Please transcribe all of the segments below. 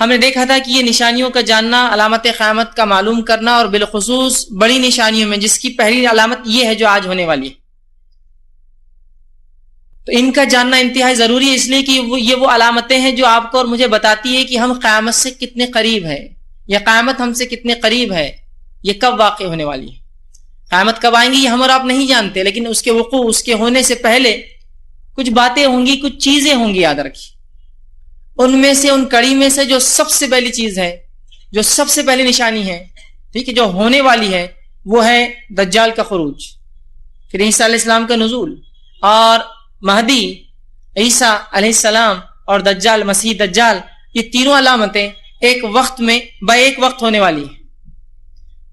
ہم نے دیکھا تھا کہ یہ نشانیوں کا جاننا، علامت قیامت کا معلوم کرنا، اور بالخصوص بڑی نشانیوں میں جس کی پہلی علامت یہ ہے جو آج ہونے والی ہے، تو ان کا جاننا انتہائی ضروری ہے، اس لیے کہ یہ وہ علامتیں ہیں جو آپ کو اور مجھے بتاتی ہے کہ ہم قیامت سے کتنے قریب ہیں، یا قیامت ہم سے کتنے قریب ہے، یہ کب واقع ہونے والی ہے۔ قیامت کب آئیں گی یہ ہم اور آپ نہیں جانتے، لیکن اس کے وقوع، اس کے ہونے سے پہلے کچھ باتیں ہوں گی، کچھ چیزیں ہوں گی، یاد رکھیے۔ ان میں سے، ان کڑی میں سے جو سب سے پہلی چیز ہے، جو سب سے پہلی نشانی ہے، ٹھیک ہے، جو ہونے والی ہے، وہ ہے دجال کا خروج، پھر عیسیٰ علیہ السلام کا نزول، اور مہدی، عیسیٰ علیہ السلام اور دجال، مسیح دجال، یہ تینوں علامتیں ایک وقت میں ایک وقت ہونے والی ہیں۔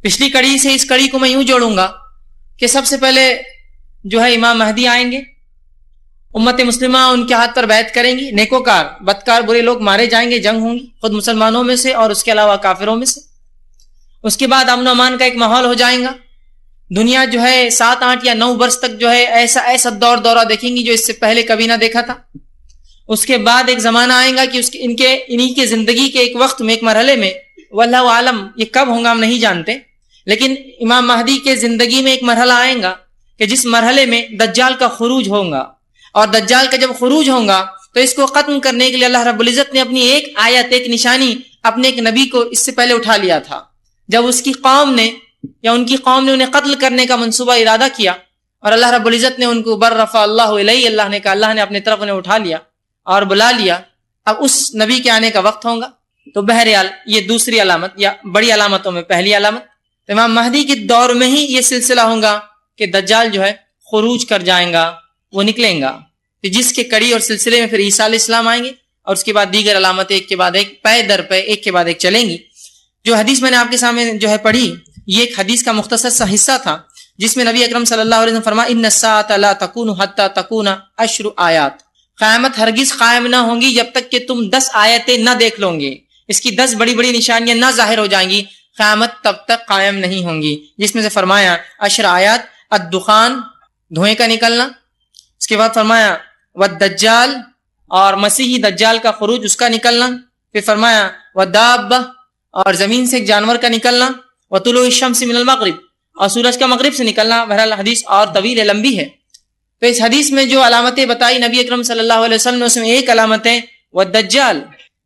پچھلی کڑی سے اس کڑی کو میں یوں جوڑوں گا کہ سب سے پہلے جو ہے امام مہدی آئیں گے، امت مسلمہ ان کے ہاتھ پر بیعت کریں گی، نیکوکار بدکار برے لوگ مارے جائیں گے، جنگ ہوں گی خود مسلمانوں میں سے اور اس کے علاوہ کافروں میں سے۔ اس کے بعد امن و امان کا ایک ماحول ہو جائے گا، دنیا جو ہے 7، 8 یا 9 برس تک جو ہے ایسا دورہ دیکھیں گی جو اس سے پہلے کبھی نہ دیکھا تھا۔ اس کے بعد ایک زمانہ آئے گا کہ انہی کے زندگی کے ایک وقت میں، ایک مرحلے میں، واللہ عالم یہ کب ہوگا ہم نہیں جانتے، لیکن امام مہدی کے زندگی میں ایک مرحلہ آئے گا کہ جس مرحلے میں دجال کا خروج ہوگا، اور دجال کا جب خروج ہوگا تو اس کو ختم کرنے کے لیے اللہ رب العزت نے اپنی ایک آیت، ایک نشانی اپنے ایک نبی کو اس سے پہلے اٹھا لیا تھا، جب اس کی قوم نے یا ان کی قوم نے انہیں قتل کرنے کا منصوبہ ارادہ کیا، اور اللہ رب العزت نے ان کو برفع اللہ علیہ، اللہ نے کہا، اللہ نے اپنے طرف انہیں اٹھا لیا اور بلا لیا، اب اس نبی کے آنے کا وقت ہوگا۔ تو بہرحال یہ دوسری علامت یا بڑی علامتوں میں پہلی علامت، امام مہدی کے دور میں ہی یہ سلسلہ ہوگا کہ دجال جو ہے خروج کر جائیں گا، وہ نکلیں گا، جس کے کڑی اور سلسلے میں پھر عیسیٰ علیہ السلام آئیں گے، اور اس کے بعد دیگر علامتیں ایک کے بعد ایک، پے در پے، ایک کے بعد ایک چلیں گی۔ جو حدیث میں نے آپ کے سامنے جو ہے پڑھی، یہ ایک حدیث کا مختصر سا حصہ تھا جس میں نبی اکرم صلی اللہ علیہ وسلم فرمایا، ان الساعۃ لا تکون حتی تکون 10 آیات، قیامت ہرگز قائم نہ ہوں گی جب تک کہ تم 10 آیتیں نہ دیکھ لو گے، اس کی 10 بڑی بڑی نشانیاں نہ ظاہر ہو جائیں گی، قیامت تب تک قائم نہیں ہوں گی، جس میں سے فرمایا 10 آیات، الدخان، دھوئیں کا نکلنا، اس کے بعد فرمایا والدجال، اور مسیحی دجال کا خروج، اس کا نکلنا، پھر فرمایا والدابہ، اور زمین سے ایک جانور کا نکلنا، وطلوع الشمس من المغرب، اور سورج کا مغرب سے نکلنا۔ بہرحال حدیث اور طویل ہے، لمبی ہے۔ تو اس حدیث میں جو علامتیں بتائی نبی اکرم صلی اللہ علیہ وسلم نے، اس میں ایک علامت ہے والدجال،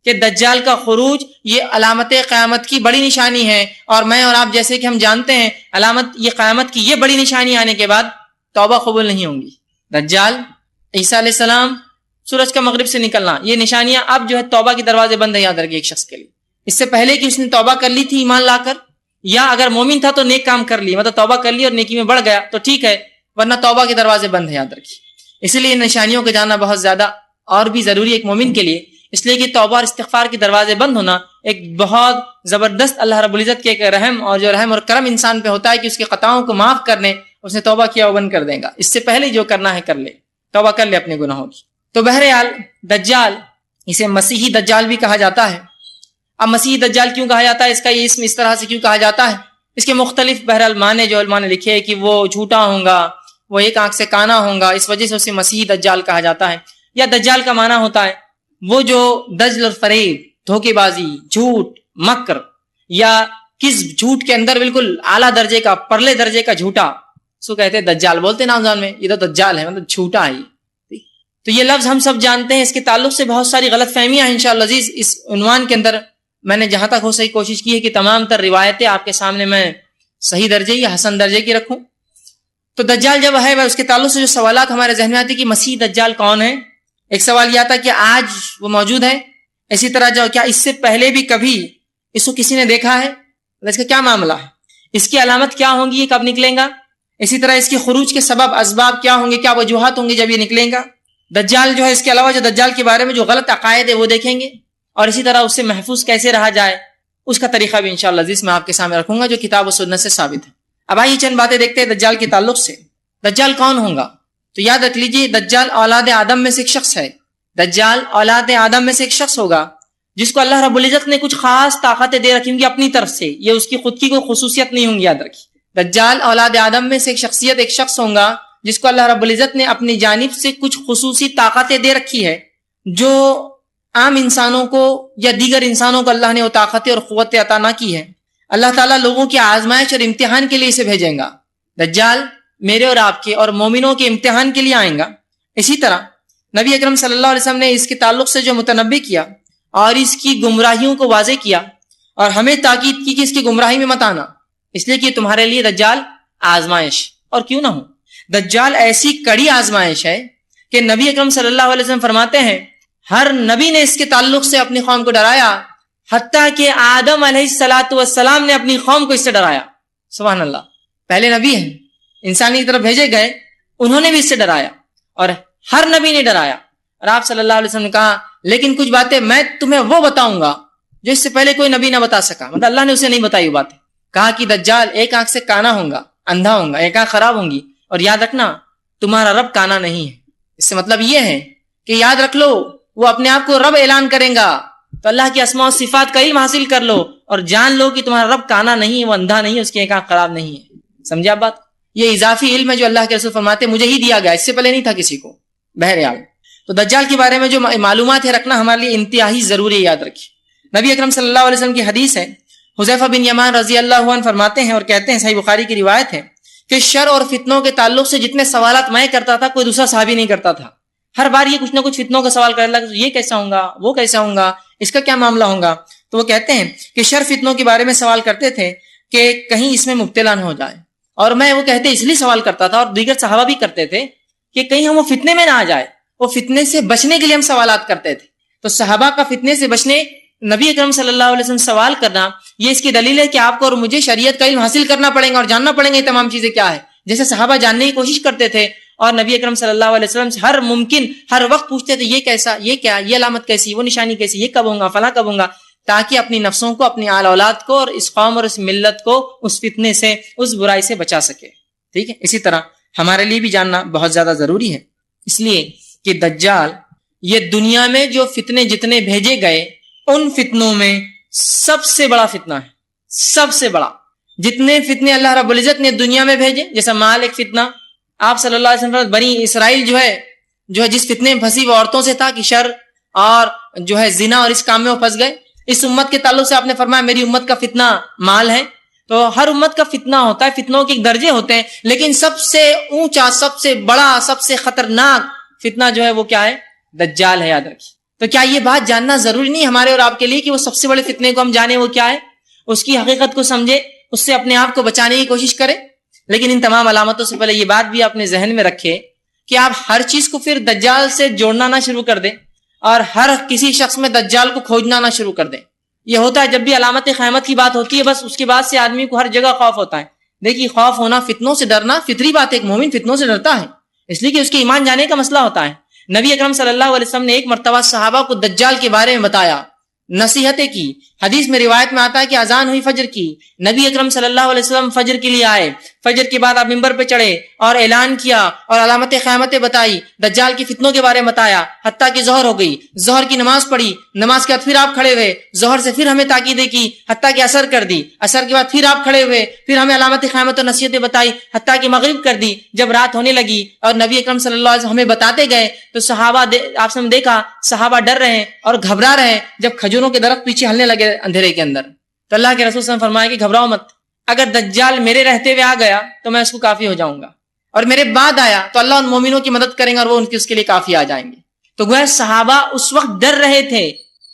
کہ دجال کا خروج یہ علامت قیامت کی بڑی نشانی ہے، اور میں اور آپ جیسے کہ ہم جانتے ہیں علامت یہ قیامت کی یہ بڑی نشانی آنے کے بعد توبہ قبول نہیں ہوں گی۔ دجال، عیسیٰ علیہ السلام، سورج کا مغرب سے نکلنا، یہ نشانیاں اب جو ہے توبہ کے دروازے بند ہیں، یاد رکھیے ایک شخص کے لیے، اس سے پہلے کہ اس نے توبہ کر لی تھی ایمان لا کر، یا اگر مومن تھا تو نیک کام کر لی، مطلب توبہ کر لی اور نیکی میں بڑھ گیا تو ٹھیک ہے، ورنہ توبہ کے دروازے بند ہیں، یاد رکھیے۔ اس لیے نشانیوں کو جاننا بہت زیادہ اور بھی ضروری ہے ایک مومن کے لیے، اس لیے کہ توبہ اور استغفار کے دروازے بند ہونا ایک بہت زبردست اللہ رب العزت کے ایک رحم، اور جو رحم اور کرم انسان پہ ہوتا ہے کہ اس کے خطاؤں کو معاف کرنے، اس نے توبہ کیا وہ بند کر دے گا، اس سے پہلے جو کرنا ہے کر لے، توبہ کر لے اپنے گناہوں کی۔ تو بہرحال دجال، اسے مسیحی دجال بھی کہا جاتا ہے۔ اب مسیحی دجال کیوں کہا جاتا ہے، اس کا یہ اسم اس طرح سے کیوں کہا جاتا ہے، اس کے مختلف بہرحال معنی جو علماء نے لکھے ہیں کہ وہ جھوٹا ہوگا، وہ ایک آنکھ سے کانا ہوگا، اس وجہ سے اسے مسیحی دجال کہا جاتا ہے۔ یا دجال کا معنی ہوتا ہے وہ جو دجل اور فریب، دھوکے بازی، جھوٹ، مکر یا کذب، جھوٹ کے اندر بالکل اعلیٰ درجے کا، پرلے درجے کا جھوٹا، اس کو کہتے ہیں دجال، بولتے ہیں نامزان میں یہ تو دجال ہے، مطلب جھوٹا ہے۔ تو یہ لفظ ہم سب جانتے ہیں، اس کے تعلق سے بہت ساری غلط فہمیاں ہیں انشاءاللہ عزیز۔ اس عنوان کے اندر میں نے جہاں تک ہو سکی کوشش کی ہے کہ تمام تر روایتیں آپ کے سامنے میں صحیح درجے یا حسن درجے کی رکھوں۔ تو دجال جب ہے اس کے تعلق سے جو سوالات ہمارے ذہن میں آتے کہ مسیح دجال کون ہے، ایک سوال یہ آتا کہ آج وہ موجود ہے، اسی طرح جو کیا اس سے پہلے بھی کبھی اس کو کسی نے دیکھا ہے، اس کا کیا معاملہ ہے، اس کی علامت کیا ہوں گی، یہ کب نکلیں گا، اسی طرح اس کے خروج کے سبب اسباب کیا ہوں گے، کیا وجوہات ہوں گے جب یہ نکلیں گا۔ دجال جو ہے، اس کے علاوہ جو دجال کے بارے میں جو غلط عقائد ہے وہ دیکھیں گے، اور اسی طرح اس سے محفوظ کیسے رہا جائے اس کا طریقہ بھی انشاءاللہ عزیز میں آپ کے سامنے رکھوں گا جو کتاب و سنت سے ثابت ہے۔ اب آئیے چند باتیں دیکھتے ہیں دجال کے تعلق سے۔ دجال کون ہوگا؟ تو یاد رکھ لیجیے دجال اولاد آدم میں سے ایک شخص ہے۔ دجال اولاد آدم میں سے ایک شخص ہوگا جس کو اللہ رب العزت نے کچھ خاص طاقتیں دے رکھی ہوں گی اپنی طرف سے، یہ اس کی خود کی کوئی خصوصیت نہیں ہوں گی، یاد رکھیے۔ دجال اولاد آدم میں سے ایک شخصیت، ایک شخص ہوگا جس کو اللہ رب العزت نے اپنی جانب سے کچھ خصوصی طاقتیں دے رکھی ہے جو عام انسانوں کو یا دیگر انسانوں کو اللہ نے وہ طاقتیں اور قوتیں عطا نہ کی ہے. اللہ تعالیٰ لوگوں کی آزمائش اور امتحان کے لیے اسے بھیجیں گا. دجال میرے اور آپ کے اور مومنوں کے امتحان کے لیے آئیں گا. اسی طرح نبی اکرم صلی اللہ علیہ وسلم نے اس کے تعلق سے جو متنبع کیا اور اس کی گمراہیوں کو واضح کیا اور ہمیں تاکید کی کہ اس کی گمراہی میں مت آنا، اس لیے کہ تمہارے لیے دجال آزمائش اور کیوں نہ ہو. دجال ایسی کڑی آزمائش ہے کہ نبی اکرم صلی اللہ علیہ وسلم فرماتے ہیں ہر نبی نے اس کے تعلق سے اپنی قوم کو ڈرایا، حتیٰ کہ آدم علیہ السلام نے اپنی قوم کو اس سے ڈرایا. سبحان اللہ، پہلے نبی ہیں، انسانی کی طرف بھیجے گئے، انہوں نے بھی اس سے ڈرایا اور ہر نبی نے ڈرایا. اور آپ صلی اللہ علیہ وسلم نے کہا لیکن کچھ باتیں میں تمہیں وہ بتاؤں گا جو اس سے پہلے کوئی نبی نہ بتا سکا. مطلب اللہ نے اسے نہیں بتائی وہ باتیں. کہا کہ دجال ایک آنکھ سے کانا ہوگا، اندھا ہوگا، ایک آنکھ خراب ہوں گی، اور یاد رکھنا تمہارا رب کانا نہیں ہے. اس سے مطلب یہ ہے کہ یاد رکھ لو وہ اپنے آپ کو رب اعلان کریں گا، تو اللہ کی اسماء و صفات کا علم حاصل کر لو اور جان لو کہ تمہارا رب کانا نہیں ہے، وہ اندھا نہیں ہے، اس کی ایک آنکھ خراب نہیں ہے. سمجھے آپ بات؟ یہ اضافی علم ہے جو اللہ کے رسول فرماتے مجھے ہی دیا گیا، اس سے پہلے نہیں تھا کسی کو. بہرحال تو دجال کے بارے میں جو معلومات ہے رکھنا ہمارے لیے انتہائی ضروری ہے. یاد رکھیے نبی اکرم صلی اللہ علیہ وسلم کی حدیث ہے، حذیفہ بن یمان رضی اللہ عنہ فرماتے ہیں اور کہتے ہیں، صحیح بخاری کی روایت ہے کہ شر اور فتنوں کے تعلق سے جتنے سوالات میں کرتا تھا کوئی دوسرا صحابی نہیں کرتا تھا. ہر بار یہ کچھ نہ کچھ فتنوں کا سوال کر اللہ یہ کیسا ہوں گا، وہ کیسا ہوں گا، اس کا کیا معاملہ ہوگا. تو وہ کہتے ہیں کہ شر فتنوں کے بارے میں سوال کرتے تھے کہ کہیں اس میں مبتلا نہ ہو جائے، اور میں وہ کہتے اس لیے سوال کرتا تھا اور دیگر صحابہ بھی کرتے تھے کہ کہیں ہم وہ فتنے میں نہ آ جائے. وہ فتنے سے بچنے کے لیے ہم سوالات کرتے تھے. تو صحابہ کا فتنے سے بچنے نبی اکرم صلی اللہ علیہ وسلم سوال کرنا، یہ اس کی دلیل ہے کہ آپ کو اور مجھے شریعت کا علم حاصل کرنا پڑے گا اور جاننا پڑیں گے یہ تمام چیزیں کیا ہے. جیسے صحابہ جاننے کی کوشش کرتے تھے اور نبی اکرم صلی اللہ علیہ وسلم سے ہر ممکن ہر وقت پوچھتے تھے یہ کیسا، یہ کیا، یہ علامت کیسی، وہ نشانی کیسی، یہ کب ہوگا، فلاں کب ہوگا، تاکہ اپنی نفسوں کو، اپنی آل اولاد کو اور اس قوم اور اس ملت کو اس فتنے سے، اس برائی سے بچا سکے. ٹھیک ہے، اسی طرح ہمارے لیے بھی جاننا بہت زیادہ ضروری ہے، اس لیے کہ دجال یہ دنیا میں جو فتنے جتنے بھیجے گئے ان فتنوں میں سب سے بڑا فتنہ ہے. سب سے بڑا جتنے فتنے اللہ رب العزت نے دنیا میں بھیجے، جیسا مال ایک فتنہ، آپ صلی اللہ علیہ وسلم بنی اسرائیل جو ہے جس فتنے میں پھنسی وہ عورتوں سے تھا کہ شر اور جو ہے زنا اور اس کام میں وہ پھنس گئے. اس امت کے تعلق سے آپ نے فرمایا میری امت کا فتنہ مال ہے. تو ہر امت کا فتنہ ہوتا ہے، فتنوں کے ایک درجے ہوتے ہیں، لیکن سب سے اونچا، سب سے بڑا، سب سے خطرناک فتنہ جو ہے وہ کیا ہے؟ دجال ہے. یاد رکھیے. تو کیا یہ بات جاننا ضروری نہیں ہمارے اور آپ کے لیے کہ وہ سب سے بڑے فتنے کو ہم جانیں وہ کیا ہے، اس کی حقیقت کو سمجھے، اس سے اپنے آپ کو بچانے کی کوشش کریں؟ لیکن ان تمام علامتوں سے پہلے یہ بات بھی اپنے ذہن میں رکھے کہ آپ ہر چیز کو پھر دجال سے جوڑنا نہ شروع کر دیں اور ہر کسی شخص میں دجال کو کھوجنا نہ شروع کر دیں. یہ ہوتا ہے جب بھی علامت قیامت کی بات ہوتی ہے بس اس کے بعد سے آدمی کو ہر جگہ خوف ہوتا ہے. دیکھیے خوف ہونا، فتنوں سے ڈرنا فطری بات ہے. ایک مومن فتنوں سے ڈرتا ہے اس لیے کہ اس کے ایمان جانے کا مسئلہ ہوتا ہے. نبی اکرم صلی اللہ علیہ وسلم نے ایک مرتبہ صحابہ کو دجال کے بارے میں بتایا، نصیحتیں کی. حدیث میں روایت میں آتا ہے کہ اذان ہوئی فجر کی، نبی اکرم صلی اللہ علیہ وسلم فجر کے لیے آئے، فجر کے بعد آپ منبر پہ چڑھے اور اعلان کیا اور علامت قیامتیں بتائی، دجال کی فتنوں کے بارے میں بتایا، حتیٰ کہ ظہر ہو گئی، ظہر کی نماز پڑھی، نماز کے بعد پھر آپ کھڑے ہوئے، ظہر سے پھر ہمیں تاکیدیں کی، حتیٰ کہ عصر کر دی، عصر کے بعد پھر آپ کھڑے ہوئے، پھر ہمیں علامت قیامت اور نصیحتیں بتائی، حتیٰ کہ مغرب کر دی. جب رات ہونے لگی اور نبی اکرم صلی اللہ علیہ وسلم ہمیں بتاتے گئے تو صحابہ آپ نے دیکھا صحابہ ڈر رہے ہیں اور گھبرا رہے ہیں. جب کھجوروں کے درخت پیچھے ہلنے لگے اندھیرے کے اندر تو اللہ کے رسول صلی اللہ علیہ وسلم فرمایا کہ گھبراؤ مت، اگر دجال میرے رہتے ہوئے آ گیا تو میں اس کو کافی ہو جاؤں گا، اور میرے بعد آیا تو اللہ ان مومنوں کی مدد کریں گا اور وہ اس کے لیے کافی آ جائیں گے. تو گویا صحابہ اس وقت ڈر رہے تھے،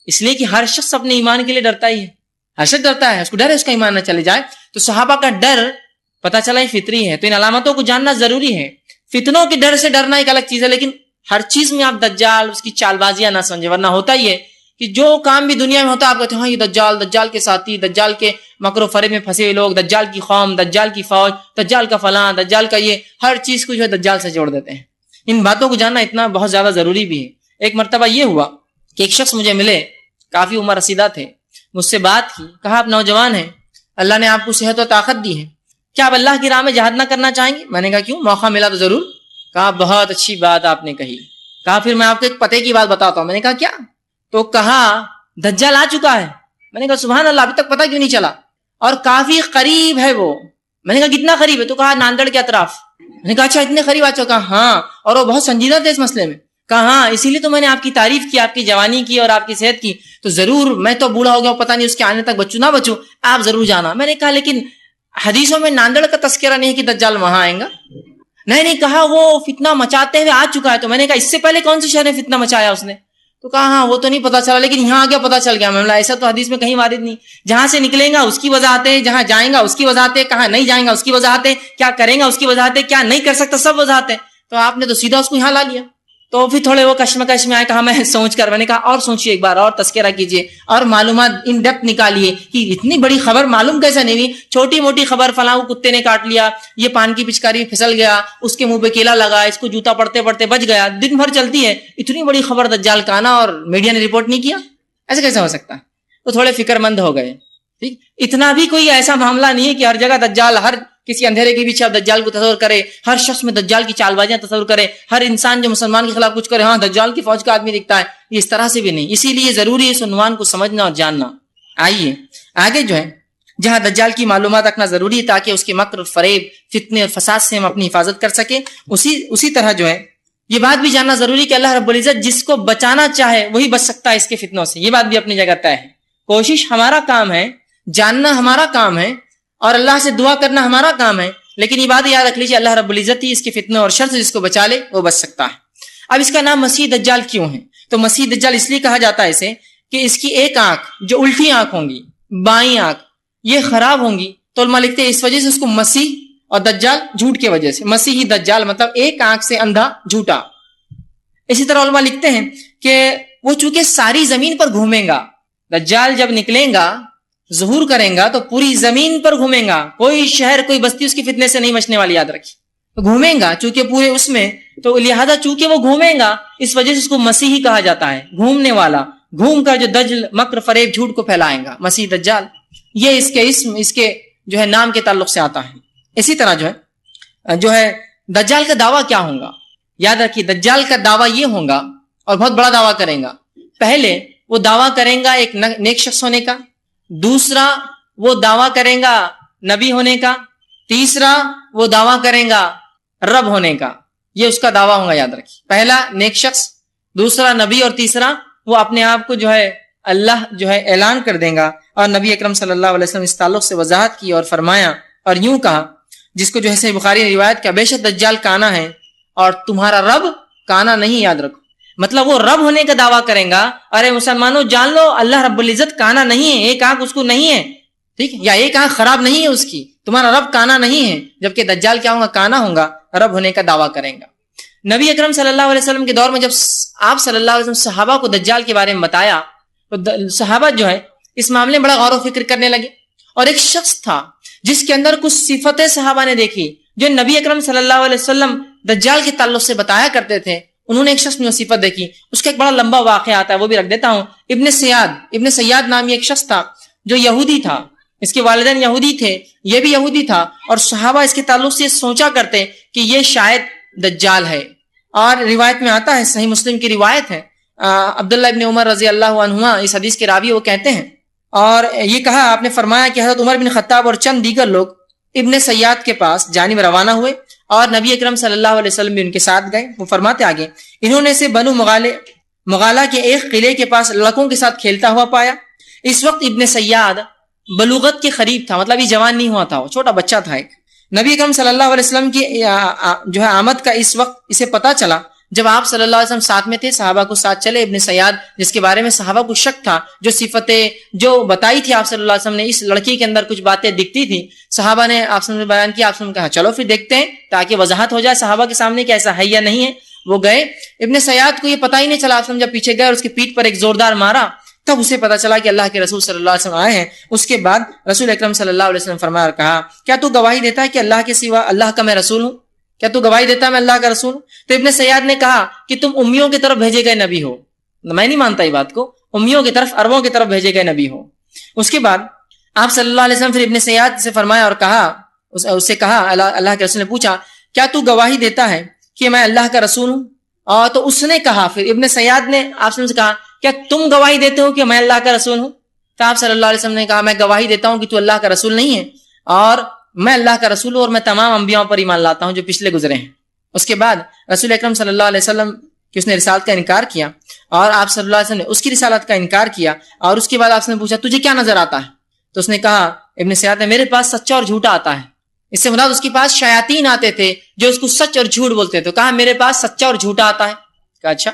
اس لیے کہ ہر شخص اپنے ایمان کے لیے ڈرتا ہی ہے، ہر شخص ڈرتا ہے، اس کو ڈر ہے اس کا ایمان نہ چلے جائے. تو صحابہ کا ڈر پتہ چلا یہ فطری ہے. تو ان علامتوں کو جاننا ضروری ہے. فتنوں کے ڈر سے ڈرنا ایک الگ چیز ہے، لیکن ہر چیز میں آپ دجال اس کی چال بازیاں نہ سمجھے، ورنہ ہوتا ہی ہے کہ جو کام بھی دنیا میں ہوتا ہے آپ کہتے ہیں ہاں یہ دجال کے ساتھی، دجال کے مکر و فریب میں پھنسے ہوئے لوگ، دجال کی قوم، دجال کی فوج، دجال کا فلاں، دجال کا یہ، ہر چیز کو جو ہے دجال سے جوڑ دیتے ہیں. ان باتوں کو جاننا اتنا بہت زیادہ ضروری بھی ہے. ایک مرتبہ یہ ہوا کہ ایک شخص مجھے ملے، کافی عمر رسیدہ تھے، مجھ سے بات کی، کہا آپ نوجوان ہیں، اللہ نے آپ کو صحت و طاقت دی ہے، کیا آپ اللہ کی راہ میں جہاد نہ کرنا چاہیں گے؟ میں نے کہا کیوں، موقع ملا تو ضرور. کہا بہت اچھی بات آپ نے کہی. کہا پھر میں آپ کو ایک پتے کی بات بتاتا ہوں. میں نے کہا کیا؟ تو کہا دجال آ چکا ہے. میں نے کہا سبحان اللہ، ابھی تک پتہ کیوں نہیں چلا؟ اور کافی قریب ہے وہ. میں نے کہا کتنا قریب ہے؟ تو کہا ناندیڑ کے اطراف. میں نے کہا اچھا اتنے قریب آ چکا؟ ہاں. اور وہ بہت سنجیدہ تھے اس مسئلے میں. کہا ہاں اسی لیے تو میں نے آپ کی تعریف کی، آپ کی جوانی کی اور آپ کی صحت کی، تو ضرور میں تو بوڑھا ہو گیا پتہ نہیں اس کے آنے تک بچوں نہ بچوں، آپ ضرور جانا۔ میں نے کہا لیکن حدیثوں میں ناندڑ کا تذکرہ نہیں کہ دجال وہاں آئیں گا۔ نہیں کہا وہ فتنہ مچاتے ہوئے آ چکا ہے۔ تو میں نے کہا اس سے پہلے کون سے شہر میں فتنہ مچایا اس نے؟ تو کہا ہاں وہ تو نہیں پتا چلا، لیکن یہاں آ گیا پتا چل گیا۔ معاملہ ایسا تو حدیث میں کہیں وارد نہیں۔ جہاں سے نکلیں گا اس کی وضاحتیں، جہاں جائیں گا اس کی وضاحتیں، کہاں نہیں جائیں گا اس کی وضاحتیں، کیا کریں گا اس کی وضاحتیں، کیا نہیں کر سکتا سب وضاحتیں۔ تو آپ نے تو سیدھا اس کو یہاں لا لیا۔ تو پھر تھوڑے وہ کشمکش میں آئے، کہا میں سوچ کر، میں نے کہا اور سوچیے ایک بار اور تذکرہ کیجیے اور معلومات ان ڈیپتھ نکالیے کہ اتنی بڑی خبر معلوم کیسے نہیں ہوئی؟ چھوٹی موٹی خبر، فلاں کو کتے نے کاٹ لیا، یہ پان کی پچکاری پھسل گیا، اس کے منہ پہ کیلا لگا، اس کو جوتا پڑتے پڑتے بچ گیا، دن بھر چلتی ہے۔ اتنی بڑی خبر دجال کا آنا اور میڈیا نے رپورٹ نہیں کیا، ایسے کیسے ہو سکتا ہے؟ تو تھوڑے فکر مند ہو گئے۔ ٹھیک، اتنا بھی کوئی ایسا معاملہ نہیں ہے کہ ہر جگہ دجال، ہر کسی اندھیرے کے پیچھے آپ دجال کو تصور کرے، ہر شخص میں دجال کی چال بازیاں تصور کرے، ہر انسان جو مسلمان کے خلاف کچھ کرے ہاں دجال کی فوج کا آدمی دکھتا ہے، یہ اس طرح سے بھی نہیں۔ اسی لیے ضروری ہے اس عنوان کو سمجھنا اور جاننا۔ آئیے آگے جو ہے جہاں دجال کی معلومات رکھنا ضروری ہے تاکہ اس کے مکر اور فریب، فتنے اور فساد سے ہم اپنی حفاظت کر سکیں، اسی طرح جو ہے یہ بات بھی جاننا ضروری کہ اللہ رب العزت جس کو بچانا چاہے وہی بچ سکتا ہے اس کے فتنوں سے۔ یہ بات بھی اپنی جگہ طے ہے۔ کوشش ہمارا کام ہے، جاننا ہمارا کام ہے، اور اللہ سے دعا کرنا ہمارا کام ہے، لیکن یہ بات یاد رکھ لیجیے اللہ رب العزت ہی اس کے فتنوں اور شر سے جس کو بچا لے وہ بچ سکتا ہے۔ اب اس کا نام مسیح دجال کیوں ہے؟ تو مسیح دجال اس لیے کہا جاتا ہے اسے کہ اس کی ایک آنکھ جو الٹی آنکھ ہوں گی، بائیں آنکھ، یہ خراب ہوں گی۔ تو علماء لکھتے ہیں اس وجہ سے اس کو مسیح اور دجال جھوٹ کی وجہ سے، مسیحی دجال مطلب ایک آنکھ سے اندھا جھوٹا۔ اسی طرح علماء لکھتے ہیں کہ وہ چونکہ ساری زمین پر گھومے گا، دجال جب نکلیں گا ظہور کریں گا تو پوری زمین پر گھومیں گا، کوئی شہر کوئی بستی اس کی فتنے سے نہیں بچنے والی، یاد رکھیے۔ تو گھومیں گا چونکہ پورے اس میں، تو لہذا چونکہ وہ گھومیں گا اس وجہ سے اس کو مسیحی کہا جاتا ہے، گھومنے والا، گھوم کر جو دجل مکر فریب جھوٹ کو پھیلائیں گا، مسیح دجال، یہ اس کے اسم، اس کے جو ہے نام کے تعلق سے آتا ہے۔ اسی طرح جو ہے دجال کا دعویٰ کیا ہوگا؟ یاد رکھیے دجال کا دعویٰ یہ ہوگا، اور بہت بڑا دعویٰ کریں گا۔ پہلے وہ دعویٰ کریں گا ایک نیک شخص ہونے کا، دوسرا وہ دعویٰ کریں گا نبی ہونے کا، تیسرا وہ دعویٰ کریں گا رب ہونے کا۔ یہ اس کا دعویٰ ہوگا، یاد رکھیے، پہلا نیک شخص، دوسرا نبی، اور تیسرا وہ اپنے آپ کو جو ہے اللہ جو ہے اعلان کر دیں گا۔ اور نبی اکرم صلی اللہ علیہ وسلم اس تعلق سے وضاحت کی اور فرمایا اور یوں کہا، جس کو جو ہے صحیح بخاری نے روایت کیا، بے شک دجال کانا ہے اور تمہارا رب کانا نہیں، یاد رکھو۔ مطلب وہ رب ہونے کا دعویٰ کریں گا، ارے مسلمانوں جان لو اللہ رب العزت کانا نہیں ہے، ایک آنکھ اس کو نہیں ہے، ٹھیک، یا ایک آنکھ خراب نہیں ہے اس کی، تمہارا رب کانا نہیں ہے۔ جبکہ دجال کیا ہوگا؟ کانا ہوگا، رب ہونے کا دعویٰ کریں گا۔ نبی اکرم صلی اللہ علیہ وسلم کے دور میں جب آپ صلی اللہ علیہ وسلم صحابہ کو دجال کے بارے میں بتایا تو صحابہ جو ہے اس معاملے میں بڑا غور و فکر کرنے لگے، اور ایک شخص تھا جس کے اندر کچھ صفتیں صحابہ نے دیکھی جو نبی اکرم صلی اللہ علیہ وسلم دجال کے تعلق سے بتایا کرتے تھے۔ انہوں نے ایک شخص میں صفت دیکھی، اس کا ایک بڑا لمبا واقعہ آتا ہے، وہ بھی رکھ دیتا ہوں۔ ابن سیاد نامی ایک شخص تھا جو یہودی تھا، اس کے والدین یہودی تھے، یہ بھی یہودی تھا، اور صحابہ اس کے تعلق سے سوچا کرتے کہ یہ شاید دجال ہے۔ اور روایت میں آتا ہے، صحیح مسلم کی روایت ہے، عبداللہ ابن عمر رضی اللہ عنہما اس حدیث کے راوی وہ کہتے ہیں، اور یہ کہا آپ نے فرمایا کہ حضرت عمر بن خطاب اور چند دیگر لوگ ابن سیاد کے پاس جانب روانہ ہوئے، اور نبی اکرم صلی اللہ علیہ وسلم بھی ان کے ساتھ گئے۔ وہ فرماتے آگے، انہوں نے اسے بنو مغالہ کے ایک قلعے کے پاس لڑکوں کے ساتھ کھیلتا ہوا پایا۔ اس وقت ابن سیاد بلوغت کے قریب تھا، مطلب یہ جوان نہیں ہوا تھا، وہ چھوٹا بچہ تھا ایک۔ نبی اکرم صلی اللہ علیہ وسلم کی جو ہے آمد کا اس وقت اسے پتا چلا جب آپ صلی اللہ علیہ وسلم ساتھ میں تھے، صحابہ کو ساتھ چلے۔ ابن سیاد جس کے بارے میں صحابہ کو شک تھا، جو صفتیں جو بتائی تھی آپ صلی اللہ علیہ وسلم نے، اس لڑکی کے اندر کچھ باتیں دکھتی تھی، صحابہ نے آپ سے بیان کیا، آپ سے کہا چلو پھر دیکھتے ہیں تاکہ وضاحت ہو جائے صحابہ کے سامنے کہ ایسا ہے یا نہیں ہے۔ وہ گئے، ابن سیاد کو یہ پتہ ہی نہیں چلا، آپ جب پیچھے گئے اور اس کی پیٹھ پر ایک زوردار مارا تب اسے پتا چلا کہ اللہ کے رسول صلی اللہ علیہ وسلم آئے ہیں۔ اس کے بعد رسول اکرم صلی اللہ علیہ وسلم فرمایا اور کہا، کیا تو گواہی دیتا ہے کہ اللہ کے سوا اللہ کا میں رسول ہوں؟ کیا تو گواہی دیتا ہے میں اللہ کا رسول ہوں؟ تو ابن سیاد نے کہا کہ تم امیوں کی طرف بھیجے گئے نبی ہو۔ میں نہیں مانتا یہ بات کو، امیوں کی طرف، عربوں کی طرف بھیجے گئے نبی ہو۔ اس کے بعد آپ صلی اللہ علیہ وسلم پھر ابن سیاد سے فرمایا اور کہا، اس سے کہا، اللہ کے رسول نے پوچھا کیا تو گواہی دیتا ہے کہ میں اللہ کا رسول ہوں؟ اور تو اس نے کہا، پھر ابن سیاد نے آپ سے کہا کیا تم گواہی دیتے ہو کہ میں اللہ کا رسول ہوں؟ تو آپ صلی اللہ علیہ وسلم نے کہا میں گواہی دیتا ہوں کہ تو اللہ کا رسول نہیں ہے، اور میں اللہ کا رسول ہوں، اور میں تمام انبیاءوں پر ایمان لاتا ہوں جو پچھلے گزرے ہیں۔ اس کے بعد رسول اکرم صلی اللہ علیہ وسلم کہ اس نے رسالت کا انکار کیا اور آپ صلی اللہ علیہ وسلم نے اس کی رسالت کا انکار کیا، اور اس کے بعد آپ نے پوچھا تجھے کیا نظر آتا ہے؟ تو اس نے کہا، ابن سیاد نے، میرے پاس سچا اور جھوٹا آتا ہے۔ اس سے مراد اس کے پاس شیاطین آتے تھے جو اس کو سچ اور جھوٹ بولتے تھے، تو کہا میرے پاس سچا اور جھوٹا آتا ہے۔ کہا اچھا۔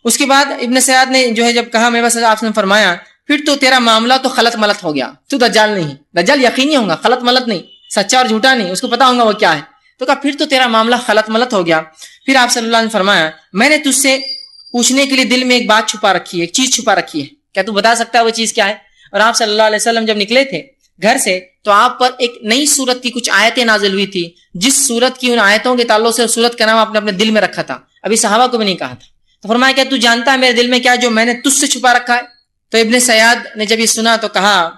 اس کے بعد ابن سیاد نے جو ہے جب کہا میرے پاس، آپ نے فرمایا پھر تو تیرا معاملہ تو خلط ملط ہو گیا، تو دجال نہیں، دجال یقینی ہوگا، خلط ملط نہیں، سچا اور جھوٹا نہیں، اس کو پتا ہوگا وہ کیا ہے۔ تو کہا پھر تو تیرا معاملہ خلط ملط ہو گیا۔ پھر آپ صلی اللہ علیہ وسلم نے فرمایا میں نے تجھ سے پوچھنے کے لیے دل میں ایک بات چھپا رکھی ہے، ایک چیز چھپا رکھی ہے، کیا تو بتا سکتا ہے وہ چیز کیا ہے؟ اور آپ صلی اللہ علیہ وسلم جب نکلے تھے گھر سے تو آپ پر ایک نئی سورت کی کچھ آیتیں نازل ہوئی تھی، جس سورت کی ان آیتوں کے تعلق سے سورت کا نام آپ نے اپنے دل میں رکھا تھا، ابھی صحابہ کو بھی نہیں کہا تھا۔ تو فرمایا کیا تو جانتا ہے میرے دل میں کیا جو میں نے تجھ سے چھپا رکھا ہے؟ تو ابن سیاد نے جب یہ سنا تو کہا،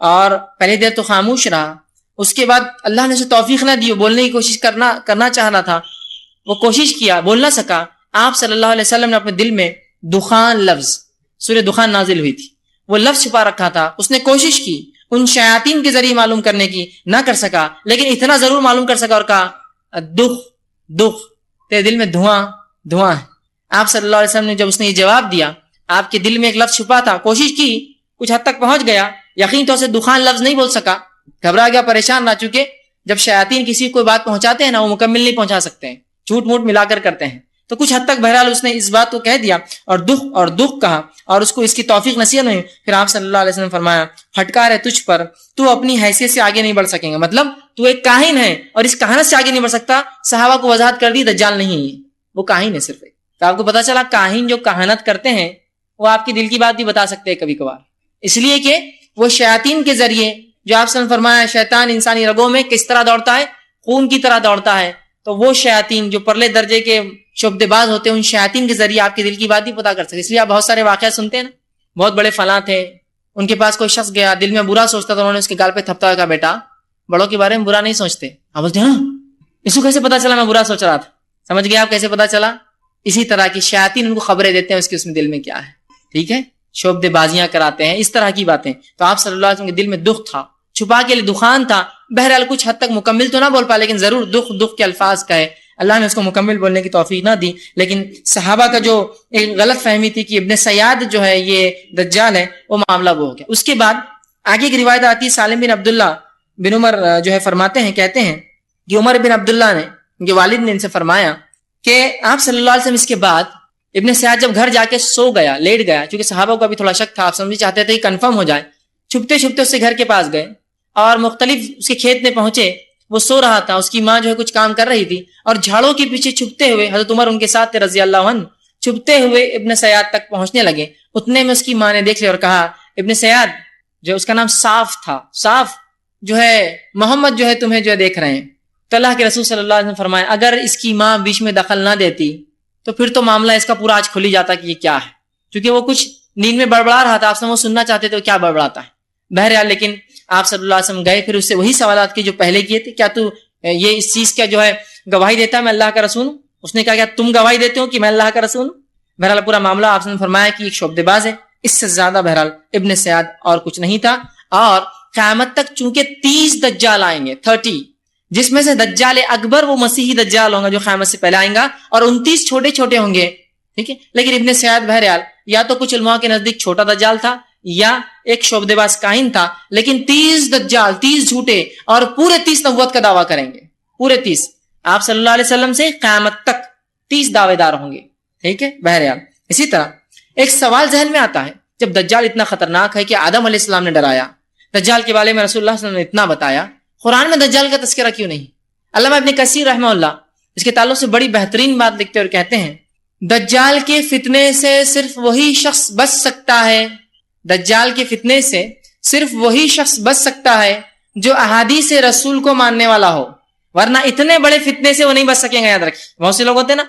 اور پہلے دیر تو خاموش رہا، اس کے بعد اللہ نے اسے توفیق نہ دی، بولنے کی کوشش کرنا چاہ رہا تھا، وہ کوشش کیا، بول نہ سکا۔ آپ صلی اللہ علیہ وسلم نے اپنے دل میں دخان لفظ، سورہ دخان نازل ہوئی تھی، وہ لفظ چھپا رکھا تھا، اس نے کوشش کی ان شیاطین کے ذریعے معلوم کرنے کی، نہ کر سکا، لیکن اتنا ضرور معلوم کر سکا اور کہا دخ دخ، تیرے دل میں دھواں دھواں ہے۔ آپ صلی اللہ علیہ وسلم نے جب اس نے یہ جواب دیا، آپ کے دل میں ایک لفظ چھپا تھا، کوشش کی، کچھ حد تک پہنچ گیا، یقین طور سے دخان لفظ نہیں بول سکا، گھبرا گیا، پریشان رہا، چونکہ جب شیاطین کسی کوئی بات پہنچاتے ہیں نا، وہ مکمل نہیں پہنچا سکتے ہیں، جھوٹ موٹ ملا کر کرتے ہیں، تو کچھ حد تک بہرحال اس نے اس بات کو کہہ دیا اور دکھ کہا، اور اس کو اس کی توفیق نصیب نہیں۔ پھر آپ صلی اللہ علیہ وسلم نے فرمایا پھٹکار ہے تجھ پر، تو اپنی حیثیت سے آگے نہیں بڑھ سکیں گے، مطلب تو ایک کاہن ہے اور اس کہانت سے آگے نہیں بڑھ سکتا۔ صحابہ کو وضاحت کر دی دجال نہیں ہے، وہ کاہن ہے صرف ایک۔ تو آپ کو پتا چلا کاہن جو کہانت کرتے ہیں وہ آپ کی دل کی بات بھی بتا سکتے ہیں کبھی کبھار، اس لیے کہ وہ شیاطین کے ذریعے، جو آپ صلی اللہ علیہ وسلم فرمایا شیطان انسانی رگوں میں کس طرح دوڑتا ہے، خون کی طرح دوڑتا ہے، تو وہ شیاطین جو پرلے درجے کے شعبدے باز ہوتے ہیں، ان شیاطین کے ذریعے آپ کے دل کی بات بھی پتا کر سکتے۔ اس لیے آپ بہت سارے واقعات سنتے ہیں نا، بہت بڑے فلاں تھے، ان کے پاس کوئی شخص گیا، دل میں برا سوچتا تھا، انہوں نے اس کے گال پہ تھپتا ہوا کہا بیٹا بڑوں کے بارے میں برا نہیں سوچتے۔ آپ بولتے ہیں نا اس کو کیسے پتا چلا میں برا سوچ رہا تھا؟ سمجھ گئے آپ کیسے پتا چلا؟ اسی طرح کی شیاطین ان کو خبریں دیتے ہیں اس میں دل میں کیا ہے، ٹھیک ہے، شعبدے بازیاں کراتے ہیں، اس طرح کی باتیں۔ تو آپ صلی اللہ علیہ وسلم کے دل میں دکھ تھا، چھپا کے لیے دخان تھا، بہرحال کچھ حد تک مکمل تو نہ بول پا، لیکن ضرور دکھ کے الفاظ کہے۔ اللہ نے اس کو مکمل بولنے کی توفیق نہ دی، لیکن صحابہ کا جو ایک غلط فہمی تھی کہ ابن سیاد جو ہے یہ دجال ہے، وہ معاملہ وہ ہو گیا۔ اس کے بعد آگے کی روایت آتی ہے، سالم بن عبداللہ بن عمر جو ہے فرماتے ہیں، کہتے ہیں کہ عمر بن عبداللہ نے، ان کے والد نے ان سے فرمایا کہ آپ صلی اللہ علیہ وسلم اس کے بعد ابن سیاد جب گھر جا کے سو گیا، لیٹ گیا، چونکہ صحابہ کو ابھی تھوڑا شک تھا، آپ سمجھ چاہتے تھے کہ کنفرم ہو جائے، چھپتے چھپتے اس سے گھر کے پاس گئے اور مختلف اس کے کھیت میں پہنچے، وہ سو رہا تھا، اس کی ماں جو ہے کچھ کام کر رہی تھی، اور جھاڑوں کے پیچھے چھپتے ہوئے، حضرت عمر ان کے ساتھ تھے رضی اللہ عنہ، چھپتے ہوئے ابن سیاد تک پہنچنے لگے۔ اتنے میں اس کی ماں نے دیکھ لیا اور کہا ابن سیاد، جو اس کا نام صاف تھا، صاف جو ہے محمد جو ہے تمہیں جو ہے دیکھ رہے ہیں۔ تو اللہ کے رسول صلی اللہ علیہ وسلم فرمایا اگر اس کی ماں بیچ میں دخل نہ دیتی تو پھر تو معاملہ اس کا پورا آج کھل ہی جاتا کہ یہ کیا ہے، کیونکہ وہ کچھ نیند میں بڑبڑا رہا تھا، آپ سے وہ سننا چاہتے تھے وہ کیا بڑبڑاتا ہے۔ بہرحال لیکن آپ صلی اللہ علیہ وسلم گئے، پھر اس سے وہی سوالات کی جو پہلے کیے تھے، کیا تو یہ اس چیز کا جو ہے گواہی دیتا ہے میں اللہ کا رسول ہوں؟ اس نے کہا کیا تم گواہی دیتے ہو کہ میں اللہ کا رسول ہوں؟ بہرحال پورا معاملہ آپ نے فرمایا کہ ایک شعبدے باز ہے، اس سے زیادہ بہرحال ابن سیاد اور کچھ نہیں تھا۔ اور قیامت تک چونکہ 30 دجال آئیں گے، 30، جس میں سے دجال اکبر وہ مسیحی دجال ہوں گا جو قیامت سے پہلے آئیں گا، اور 29 چھوٹے چھوٹے ہوں گے، ٹھیک ہے۔ لیکن ابن سیاد بہرحال یا تو کچھ علماء کے نزدیک چھوٹا دجال تھا یا ایک شعبدے باز کاہن تھا، لیکن 30 دجال، 30 جھوٹے، اور پورے 30 نبوت کا دعویٰ کریں گے، پورے 30۔ آپ صلی اللہ علیہ وسلم سے قیامت تک 30 دعوے دار ہوں گے، ٹھیک ہے۔ بہرحال اسی طرح ایک سوال ذہن میں آتا ہے، جب دجال اتنا خطرناک ہے کہ آدم علیہ السلام نے ڈرایا، دجال کے بارے میں رسول اللہ صلی اللہ علیہ وسلم نے اتنا بتایا، قرآن میں دجال کا تذکرہ کیوں نہیں؟ علامہ ابن کثیر رحمہ اللہ اس کے تعلق سے بڑی بہترین بات لکھتے اور کہتے ہیں دجال کے فتنے سے صرف وہی شخص بچ سکتا ہے، دجال کے فتنے سے صرف وہی شخص بچ سکتا ہے جو احادیث رسول کو ماننے والا ہو، ورنہ اتنے بڑے فتنے سے وہ نہیں بچ سکیں گے۔ یاد رکھیے بہت سے لوگ ہوتے ہیں نا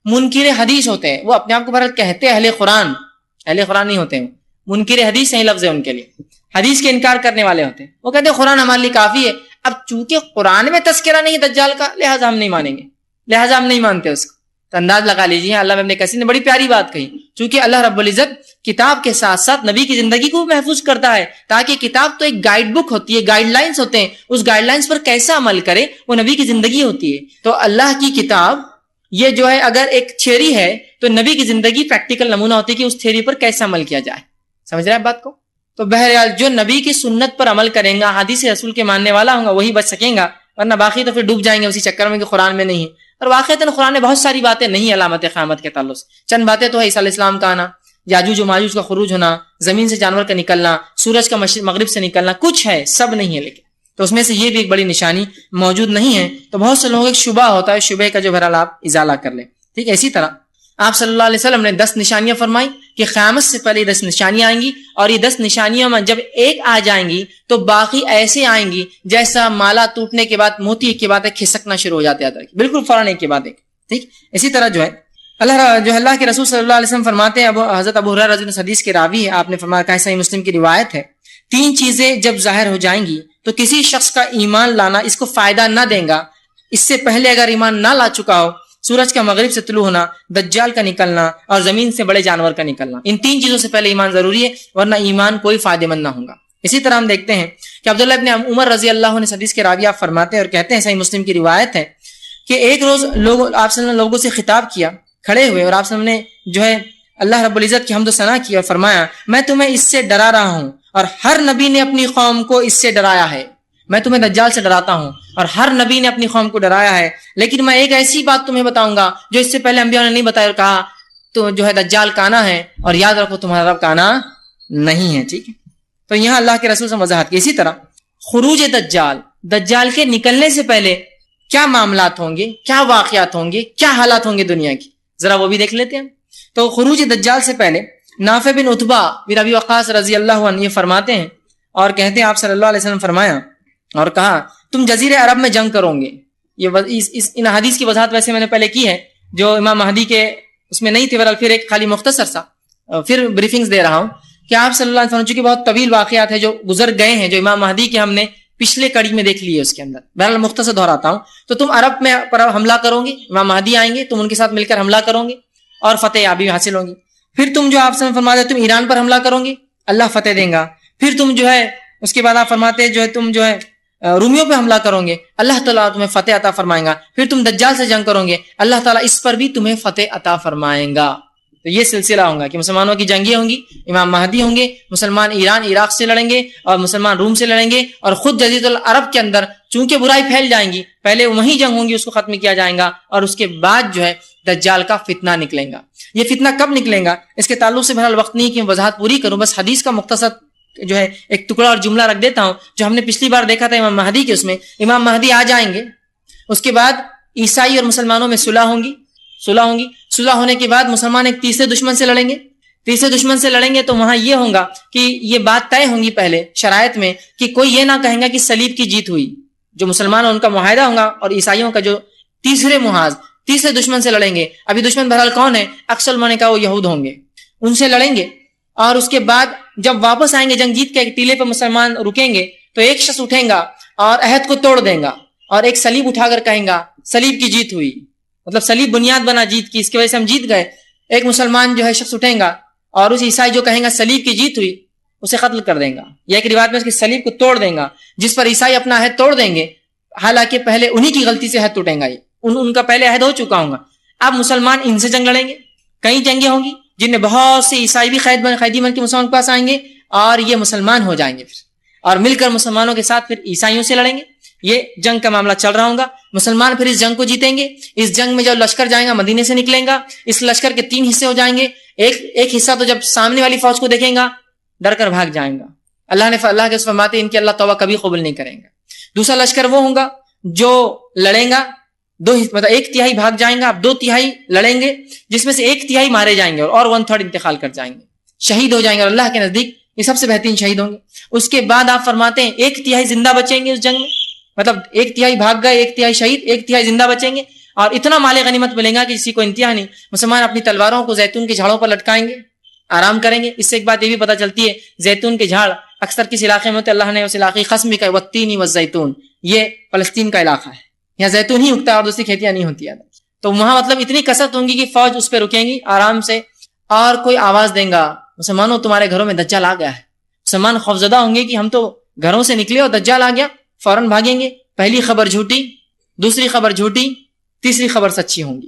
منکر حدیث ہوتے ہیں، وہ اپنے آپ کو بھرت کہتے ہیں اہل قرآن نہیں ہوتے ہیں، منکر حدیث صحیح لفظ ہے ان کے لیے، حدیث کے انکار کرنے والے ہوتے ہیں، وہ کہتے ہیں قرآن ہمارے لیے کافی ہے۔ اب چونکہ قرآن میں تذکرہ نہیں ہے دجال کا، لہٰذا ہم نہیں مانیں گے، لہٰذا ہم نہیں مانتے اس کو۔ تو انداز لگا لیجیے، اللہ ابن کثیر نے بڑی پیاری بات کہی، چونکہ اللہ رب العزت کتاب کے ساتھ ساتھ نبی کی زندگی کو محفوظ کرتا ہے، تاکہ کتاب تو ایک گائیڈ بک ہوتی ہے، گائیڈ لائنز ہوتے ہیں، اس گائیڈ لائنز پر کیسا عمل کرے وہ نبی کی زندگی ہوتی ہے۔ تو اللہ کی کتاب یہ جو ہے اگر ایک تھیوری ہے تو نبی کی زندگی پریکٹیکل نمونہ ہوتی ہے کہ اس تھیوری پر کیسے عمل کیا جائے. سمجھ رہے ہیں بات کو؟ تو بہرحال جو نبی کی سنت پر عمل کریں گا، حدیث رسول کے ماننے والا ہوگا، وہی بچ سکیں گا، ورنہ باقی تو پھر ڈوب جائیں گے اسی چکر میں کہ قرآن میں نہیں ہے. اور واقعتاً قرآن میں بہت ساری باتیں نہیں علامت قیامت کے تعلق سے. چند باتیں تو ہے، عیسیٰ علیہ السلام کا آنا، یاجوج و ماجوج کا خروج ہونا، زمین سے جانور کا نکلنا، سورج کا مغرب سے نکلنا، کچھ ہے، سب نہیں ہے. لیکن تو اس میں سے یہ بھی ایک بڑی نشانی موجود نہیں ہے. تو بہت سے لوگوں کو ایک شبہ ہوتا ہے، شبہ کا جو بہرحال آپ ازالہ کر لیں. ٹھیک ہے. اسی طرح آپ صلی اللہ علیہ وسلم نے 10 نشانیاں فرمائی کہ قیامت سے پہلے 10 نشانیاں آئیں گی، اور یہ 10 نشانیوں میں جب ایک آ جائیں گی تو باقی ایسے آئیں گی جیسا مالا ٹوٹنے کے بعد موتی ایک کے بعد ایک کھسکنا شروع ہو جاتا ہے، بالکل فوراً ایک کے بعد ایک. ٹھیک. اسی طرح جو ہے اللہ کے رسول صلی اللہ علیہ وسلم فرماتے ہیں، حضرت ابو ہریرہ رضی اللہ عنہ حدیث کے راوی ہے، آپ نے فرمایا کہ صحیح مسلم کی روایت ہے، 3 چیزیں جب ظاہر ہو جائیں گی تو کسی شخص کا ایمان لانا اس کو فائدہ نہ دیں گا. اس سے پہلے اگر ایمان نہ لا چکا ہو، سورج کا مغرب سے طلوع ہونا، دجال کا نکلنا، اور زمین سے بڑے جانور کا نکلنا، ان 3 چیزوں سے پہلے ایمان ضروری ہے، ورنہ ایمان کوئی فائدہ مند نہ ہوگا. اسی طرح ہم دیکھتے ہیں کہ عبداللہ ابن عمر رضی اللہ عنہ حدیث کے راوی آپ فرماتے ہیں اور کہتے ہیں، صحیح مسلم کی روایت ہے کہ ایک روز آپ صلی اللہ علیہ وسلم لوگوں سے خطاب کیا کھڑے ہوئے، اور آپ صلی اللہ علیہ وسلم نے جو ہے اللہ رب العزت کی حمد و ثنا کی اور فرمایا، میں تمہیں اس سے ڈرا رہا ہوں، اور ہر نبی نے اپنی قوم کو اس سے ڈرایا ہے. میں تمہیں دجال سے ڈراتا ہوں اور ہر نبی نے اپنی قوم کو ڈرایا ہے، لیکن میں ایک ایسی بات تمہیں بتاؤں گا جو اس سے پہلے انبیاء نے نہیں بتایا، اور کہا تو جو ہے دجال کا آنا ہے، اور یاد رکھو تمہارا رب کا آنا نہیں ہے. ٹھیک ہے. تو یہاں اللہ کے رسول سے وضاحت کی. اسی طرح خروج دجال کے نکلنے سے پہلے کیا معاملات ہوں گے، کیا واقعات ہوں گے، کیا حالات ہوں گے دنیا کی، ذرا وہ بھی دیکھ لیتے ہیں. تو خروج دجال سے پہلے نافع بن عتبہ بن ابی وقاص رضی اللہ عنہ یہ فرماتے ہیں اور کہتے ہیں، آپ صلی اللہ علیہ وسلم فرمایا اور کہا، تم جزیرے عرب میں جنگ کرو گے. ان حدیث کی وضاحت ویسے میں نے پہلے کی ہے، جو امام مہدی کے اس میں نہیں تھی، بہرحال پھر ایک خالی مختصر سا پھر بریفنگز دے رہا ہوں کہ آپ صلی اللہ علیہ وسلم، چونکہ بہت طویل واقعات ہیں جو گزر گئے ہیں، جو امام مہدی کے ہم نے پچھلے کڑی میں دیکھ لیے اس کے اندر، بہرحال مختصر دہراتا ہوں. تو تم عرب میں پر حملہ کرو گے، امام مہدی آئیں گے، تم ان کے ساتھ مل کر حملہ کرو گے اور فتح یابی حاصل ہوگی. پھر تم جو آپ سے فرماتے تم ایران پر حملہ کرو گے، اللہ فتح دیں گا. پھر تم جو ہے اس کے بعد آپ فرماتے جو ہے تم جو ہے رومیوں پہ حملہ کرو گے، اللہ تعالیٰ تمہیں فتح عطا فرمائیں گا. پھر تم دجال سے جنگ کرو گے، اللہ تعالیٰ اس پر بھی تمہیں فتح عطا فرمائیں گا. تو یہ سلسلہ ہوگا کہ مسلمانوں کی جنگیں ہوں گی، امام مہدی ہوں گے، مسلمان ایران عراق سے لڑیں گے اور مسلمان روم سے لڑیں گے، اور خود جزیرۃ العرب کے اندر چونکہ برائی پھیل جائیں گی، پہلے وہی جنگ ہوں گی، اس کو ختم کیا جائے گا، اور اس کے بعد جو ہے دجال کا فتنہ نکلے گا. یہ فتنہ کب نکلے گا اس کے تعلق سے بہرحال وقت نہیں کہ میں وضاحت پوری کروں، بس حدیث کا مختصر جو ہے ایک ٹکڑا اور جملہ رکھ دیتا ہوں جو ہم نے پچھلی بار دیکھا تھا امام مہدی کے. اس میں امام مہدی آ جائیں گے، اس کے بعد عیسائی اور مسلمانوں میں صلح ہوں گی. صلح ہونے کے بعد مسلمان ایک تیسرے دشمن سے لڑیں گے تو وہاں یہ ہوگا کہ یہ بات طے ہوں گی پہلے شرائط میں کہ کوئی یہ نہ کہیں گا کہ صلیب کی جیت ہوئی. جو مسلمان ان کا معاہدہ ہوگا، اور عیسائیوں کا جو تیسرے دشمن سے لڑیں گے. ابھی دشمن بہرحال کون ہے؟ اکثر علماء نے کہا وہ یہود ہوں گے، ان سے لڑیں گے. اور اس کے بعد جب واپس آئیں گے جنگ جیت کے، ایک ٹیلے پر مسلمان رکیں گے تو ایک شخص اٹھیں گا اور عہد کو توڑ دیں گا، اور ایک صلیب اٹھا کر کہیں گا صلیب کی جیت ہوئی، مطلب صلیب بنیاد بنا جیت کی، اس کی وجہ سے ہم جیت گئے. ایک مسلمان جو ہے شخص اٹھیں گا اور اس عیسائی جو کہیں گا صلیب کی جیت ہوئی، اسے قتل کر دیں گا. یا ایک روایت میں اس کی صلیب کو توڑ دیں گا، جس پر عیسائی اپنا عہد توڑ دیں گے، حالانکہ پہلے انہی کی غلطی سے عہد ٹوٹیں گا، ان کا پہلے عہد ہو چکا ہوگا. اب مسلمان ان سے جنگ لڑیں گے. کئی جنگیں ہوں گی جن میں بہت سے عیسائی بھی قیدی بن کے مسلمان کے پاس آئیں گے، اور یہ مسلمان ہو جائیں گے پھر، اور مل کر مسلمانوں کے ساتھ پھر عیسائیوں سے لڑیں گے. یہ جنگ کا معاملہ چل رہا ہوگا. مسلمان پھر اس جنگ کو جیتیں گے. اس جنگ میں جو لشکر جائیں گا مدینے سے نکلیں گا. اس لشکر کے 3 حصے ہو جائیں گے. ایک حصہ تو جب سامنے والی فوج کو دیکھیں گا ڈر کر بھاگ جائیں گا. اللہ کے فرماتے ان کی اللہ توبہ کبھی قبول نہیں کریں گا. دوسرا لشکر وہ ہوگا جو لڑیں گا، مطلب 1/3 بھاگ جائیں گا، اب 2/3 لڑیں گے، جس میں سے 1/3 مارے جائیں گے اور 1/3 انتقال کر جائیں گے، شہید ہو جائیں گے، اور اللہ کے نزدیک یہ سب سے بہترین شہید ہوں گے. اس کے بعد آپ فرماتے ہیں 1/3 زندہ بچیں گے اس جنگ میں، مطلب 1/3 بھاگ گئے، 1/3 شہید، 1/3 زندہ بچیں گے، اور اتنا مال غنیمت ملے گا کہ کسی کو انتہا نہیں. مسلمان اپنی تلواروں کو زیتون کے جھاڑوں پر لٹکائیں گے، آرام کریں گے. اس سے ایک بات یہ بھی پتہ چلتی ہے زیتون کے جھاڑ اکثر کس علاقے میں ہوتے، اللہ نے اس علاقے کی قسم بھی کہا والتین والزیتون، یہ فلسطین کا علاقہ ہے، یہاں زیتون ہی اگتا ہے اور دوسری کھیتیاں نہیں ہوتی. تو وہاں مطلب اتنی کثرت ہوں گی کہ فوج اس پہ رکیں گی آرام سے، اور کوئی آواز دیں گا مسلمانوں تمہارے گھروں میں دجال آ گیا ہے. مسلمان خوفزدہ ہوں گے کہ ہم تو گھروں سے نکلے اور دجال آ گیا، فوراً بھاگیں گے. پہلی خبر جھوٹی، دوسری خبر جھوٹی، تیسری خبر سچی ہوں گی.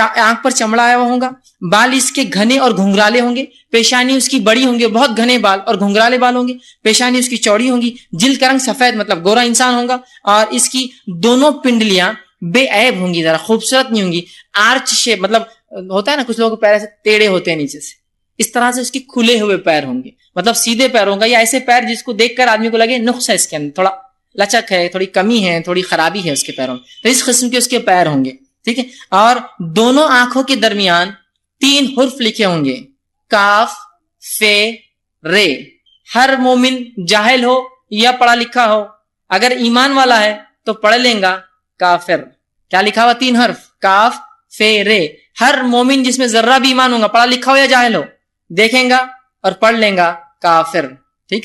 آنکھ پر چمڑا آیا ہوا ہوگا, بال اس کے گھنے اور گھنگرالے ہوں گے, پیشانی اس کی بڑی ہوں گے, بہت گھنے بال اور گھنگرالے بال ہوں گے, پیشانی اس کی چوڑی ہوں گی, جلد کا رنگ سفید مطلب گورا انسان ہوگا, اور اس کی دونوں پنڈلیاں بے عیب ہوں گی, ذرا خوبصورت نہیں ہوں گی, آرچ شیپ مطلب ہوتا ہے نا کچھ لوگوں کے پیر ایسے ٹیڑھے ہوتے ہیں نیچے سے, اس طرح سے اس کے کھلے ہوئے پیر ہوں گے, مطلب سیدھے پیر ہوں گا, یا ایسے پیر جس کو دیکھ کر آدمی کو لگے نقص ہے اس کے اندر, تھوڑا لچک ہے, تھوڑی کمی ہے, تھوڑی خرابی ہے اس کے پیروں, تو اس قسم کے اس کے پیر ہوں گے, ٹھیک ہے. اور دونوں آنکھوں کے درمیان 3 حرف لکھے ہوں گے, کاف فے رے. ہر مومن جاہل ہو یا پڑھا لکھا ہو, اگر ایمان والا ہے تو پڑھ لیں گا کافر. کیا لکھا ہوا 3 حرف, کاف فے رے. ہر مومن جس میں ذرہ بھی ایمان ہوگا, پڑھا لکھا ہو یا جاہل ہو, دیکھیں گا اور پڑھ لیں گا کافر. ٹھیک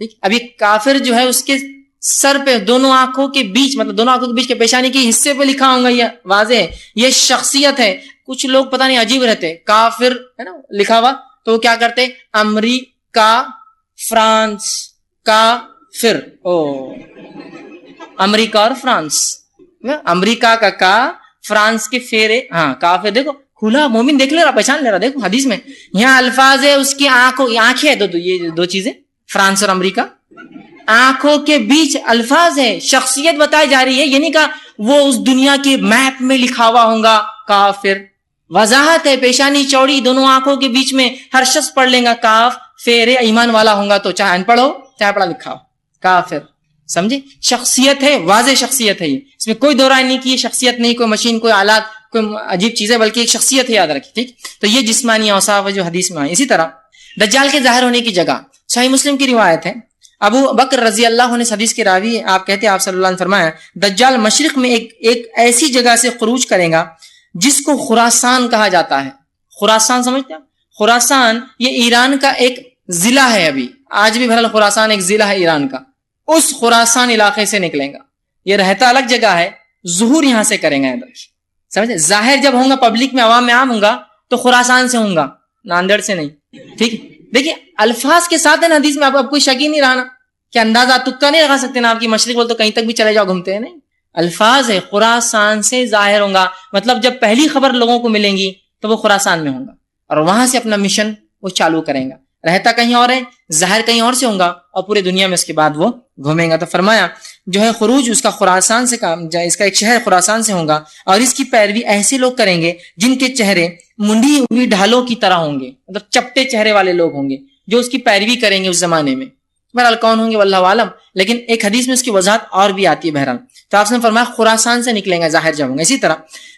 ٹھیک. ابھی کافر جو ہے اس کے سر پہ دونوں آنکھوں کے بیچ, مطلب دونوں آنکھوں کے بیچ کے پیشانی کے حصے پہ لکھا ہوگا, یہ واضح ہے, یہ شخصیت ہے. کچھ لوگ پتہ نہیں عجیب رہتے, کافر ہے نا لکھا ہوا تو کیا کرتے, امریکہ فرانس کافر, امریکہ اور فرانس, امریکہ کا فرانس کے فیرے, ہاں کافر. دیکھو کھلا مومن دیکھ لے رہا, پہچان لے رہا. دیکھو حدیث میں یہاں الفاظ ہے, اس کی آنکھیں یہ 2 چیزیں, فرانس اور امریکہ, آنکھوں کے بیچ الفاظ ہے, شخصیت بتائی جا رہی ہے. یہ نہیں کہا وہ اس دنیا کے میپ میں لکھا ہوا ہوگا کافر, وضاحت ہے, پیشانی چوڑی, دونوں آنکھوں کے بیچ میں, ہر شخص پڑھ لیں گا کاف فیرے. ایمان والا ہوگا تو چاہے ان پڑھ ہو چاہے پڑھا لکھا ہو, کافر. سمجھے, شخصیت ہے, واضح شخصیت ہے, یہ اس میں کوئی دو رائے نہیں کی, یہ شخصیت نہیں کوئی مشین, کوئی آلات, کوئی عجیب چیز ہے, بلکہ ایک شخصیت ہے, یاد رکھیں. ٹھیک, تو یہ جسمانی اوصاف ہے جو حدیث میں آئے. اسی طرح دجال کے ظاہر ہونے کی جگہ, صحیح مسلم کی روایت ہے, ابو بکر رضی اللہ عنہ حدیث کے راوی, آپ کہتے ہیں آپ صلی اللہ علیہ وسلم نے فرمایا, دجال مشرق میں ایک ایسی جگہ سے خروج کرے گا جس کو خراسان کہا جاتا ہے. خراسان سمجھتے ہیں, خراسان یہ ایران کا ایک ضلع ہے, ابھی آج بھی بہرحال خراسان ایک ضلع ہے ایران کا. اس خراسان علاقے سے نکلیں گا, یہ رہتا الگ جگہ ہے, ظہور یہاں سے کریں گا. سمجھے, ظاہر جب ہوں گا پبلک میں, عوام میں عام ہوں گا تو خراسان سے ہوں گا, ناندیڑ سے نہیں. ٹھیک, دیکھیے الفاظ کے ساتھ ہے نا حدیث میں, آپ کوئی شک ہی نہیں رہا نا, کہ اندازہ تکا نہیں لگا سکتے نا, آپ کی مشرق بول تو کہیں تک بھی چلے جاؤ گھومتے ہیں, نہیں. الفاظ ہے خراسان سے ظاہر ہوں گا, مطلب جب پہلی خبر لوگوں کو ملیں گی تو وہ خراسان میں ہوں گا, اور وہاں سے اپنا مشن وہ چالو کریں گا. رہتا کہیں اور ہے, ظاہر کہیں اور سے ہوں گا, اور پورے دنیا میں اس کے بعد وہ گھومیں گا. تو فرمایا جو ہے خروج اس کا خراسان سے, اس کا ایک شہر خراسان سے ہوگا, اور اس کی پیروی ایسے لوگ کریں گے جن کے چہرے منڈی ہوئی ڈھالوں کی طرح ہوں گے, مطلب چپٹے چہرے والے لوگ ہوں گے جو اس کی پیروی کریں گے اس زمانے میں. بہرحال کون ہوں گے واللہ عالم, لیکن ایک حدیث میں اس کی وضاحت اور بھی آتی ہے. بہرحال تو آپ نے فرمایا خراسان سے نکلیں گے, ظاہر جب ہوں گے. اسی طرح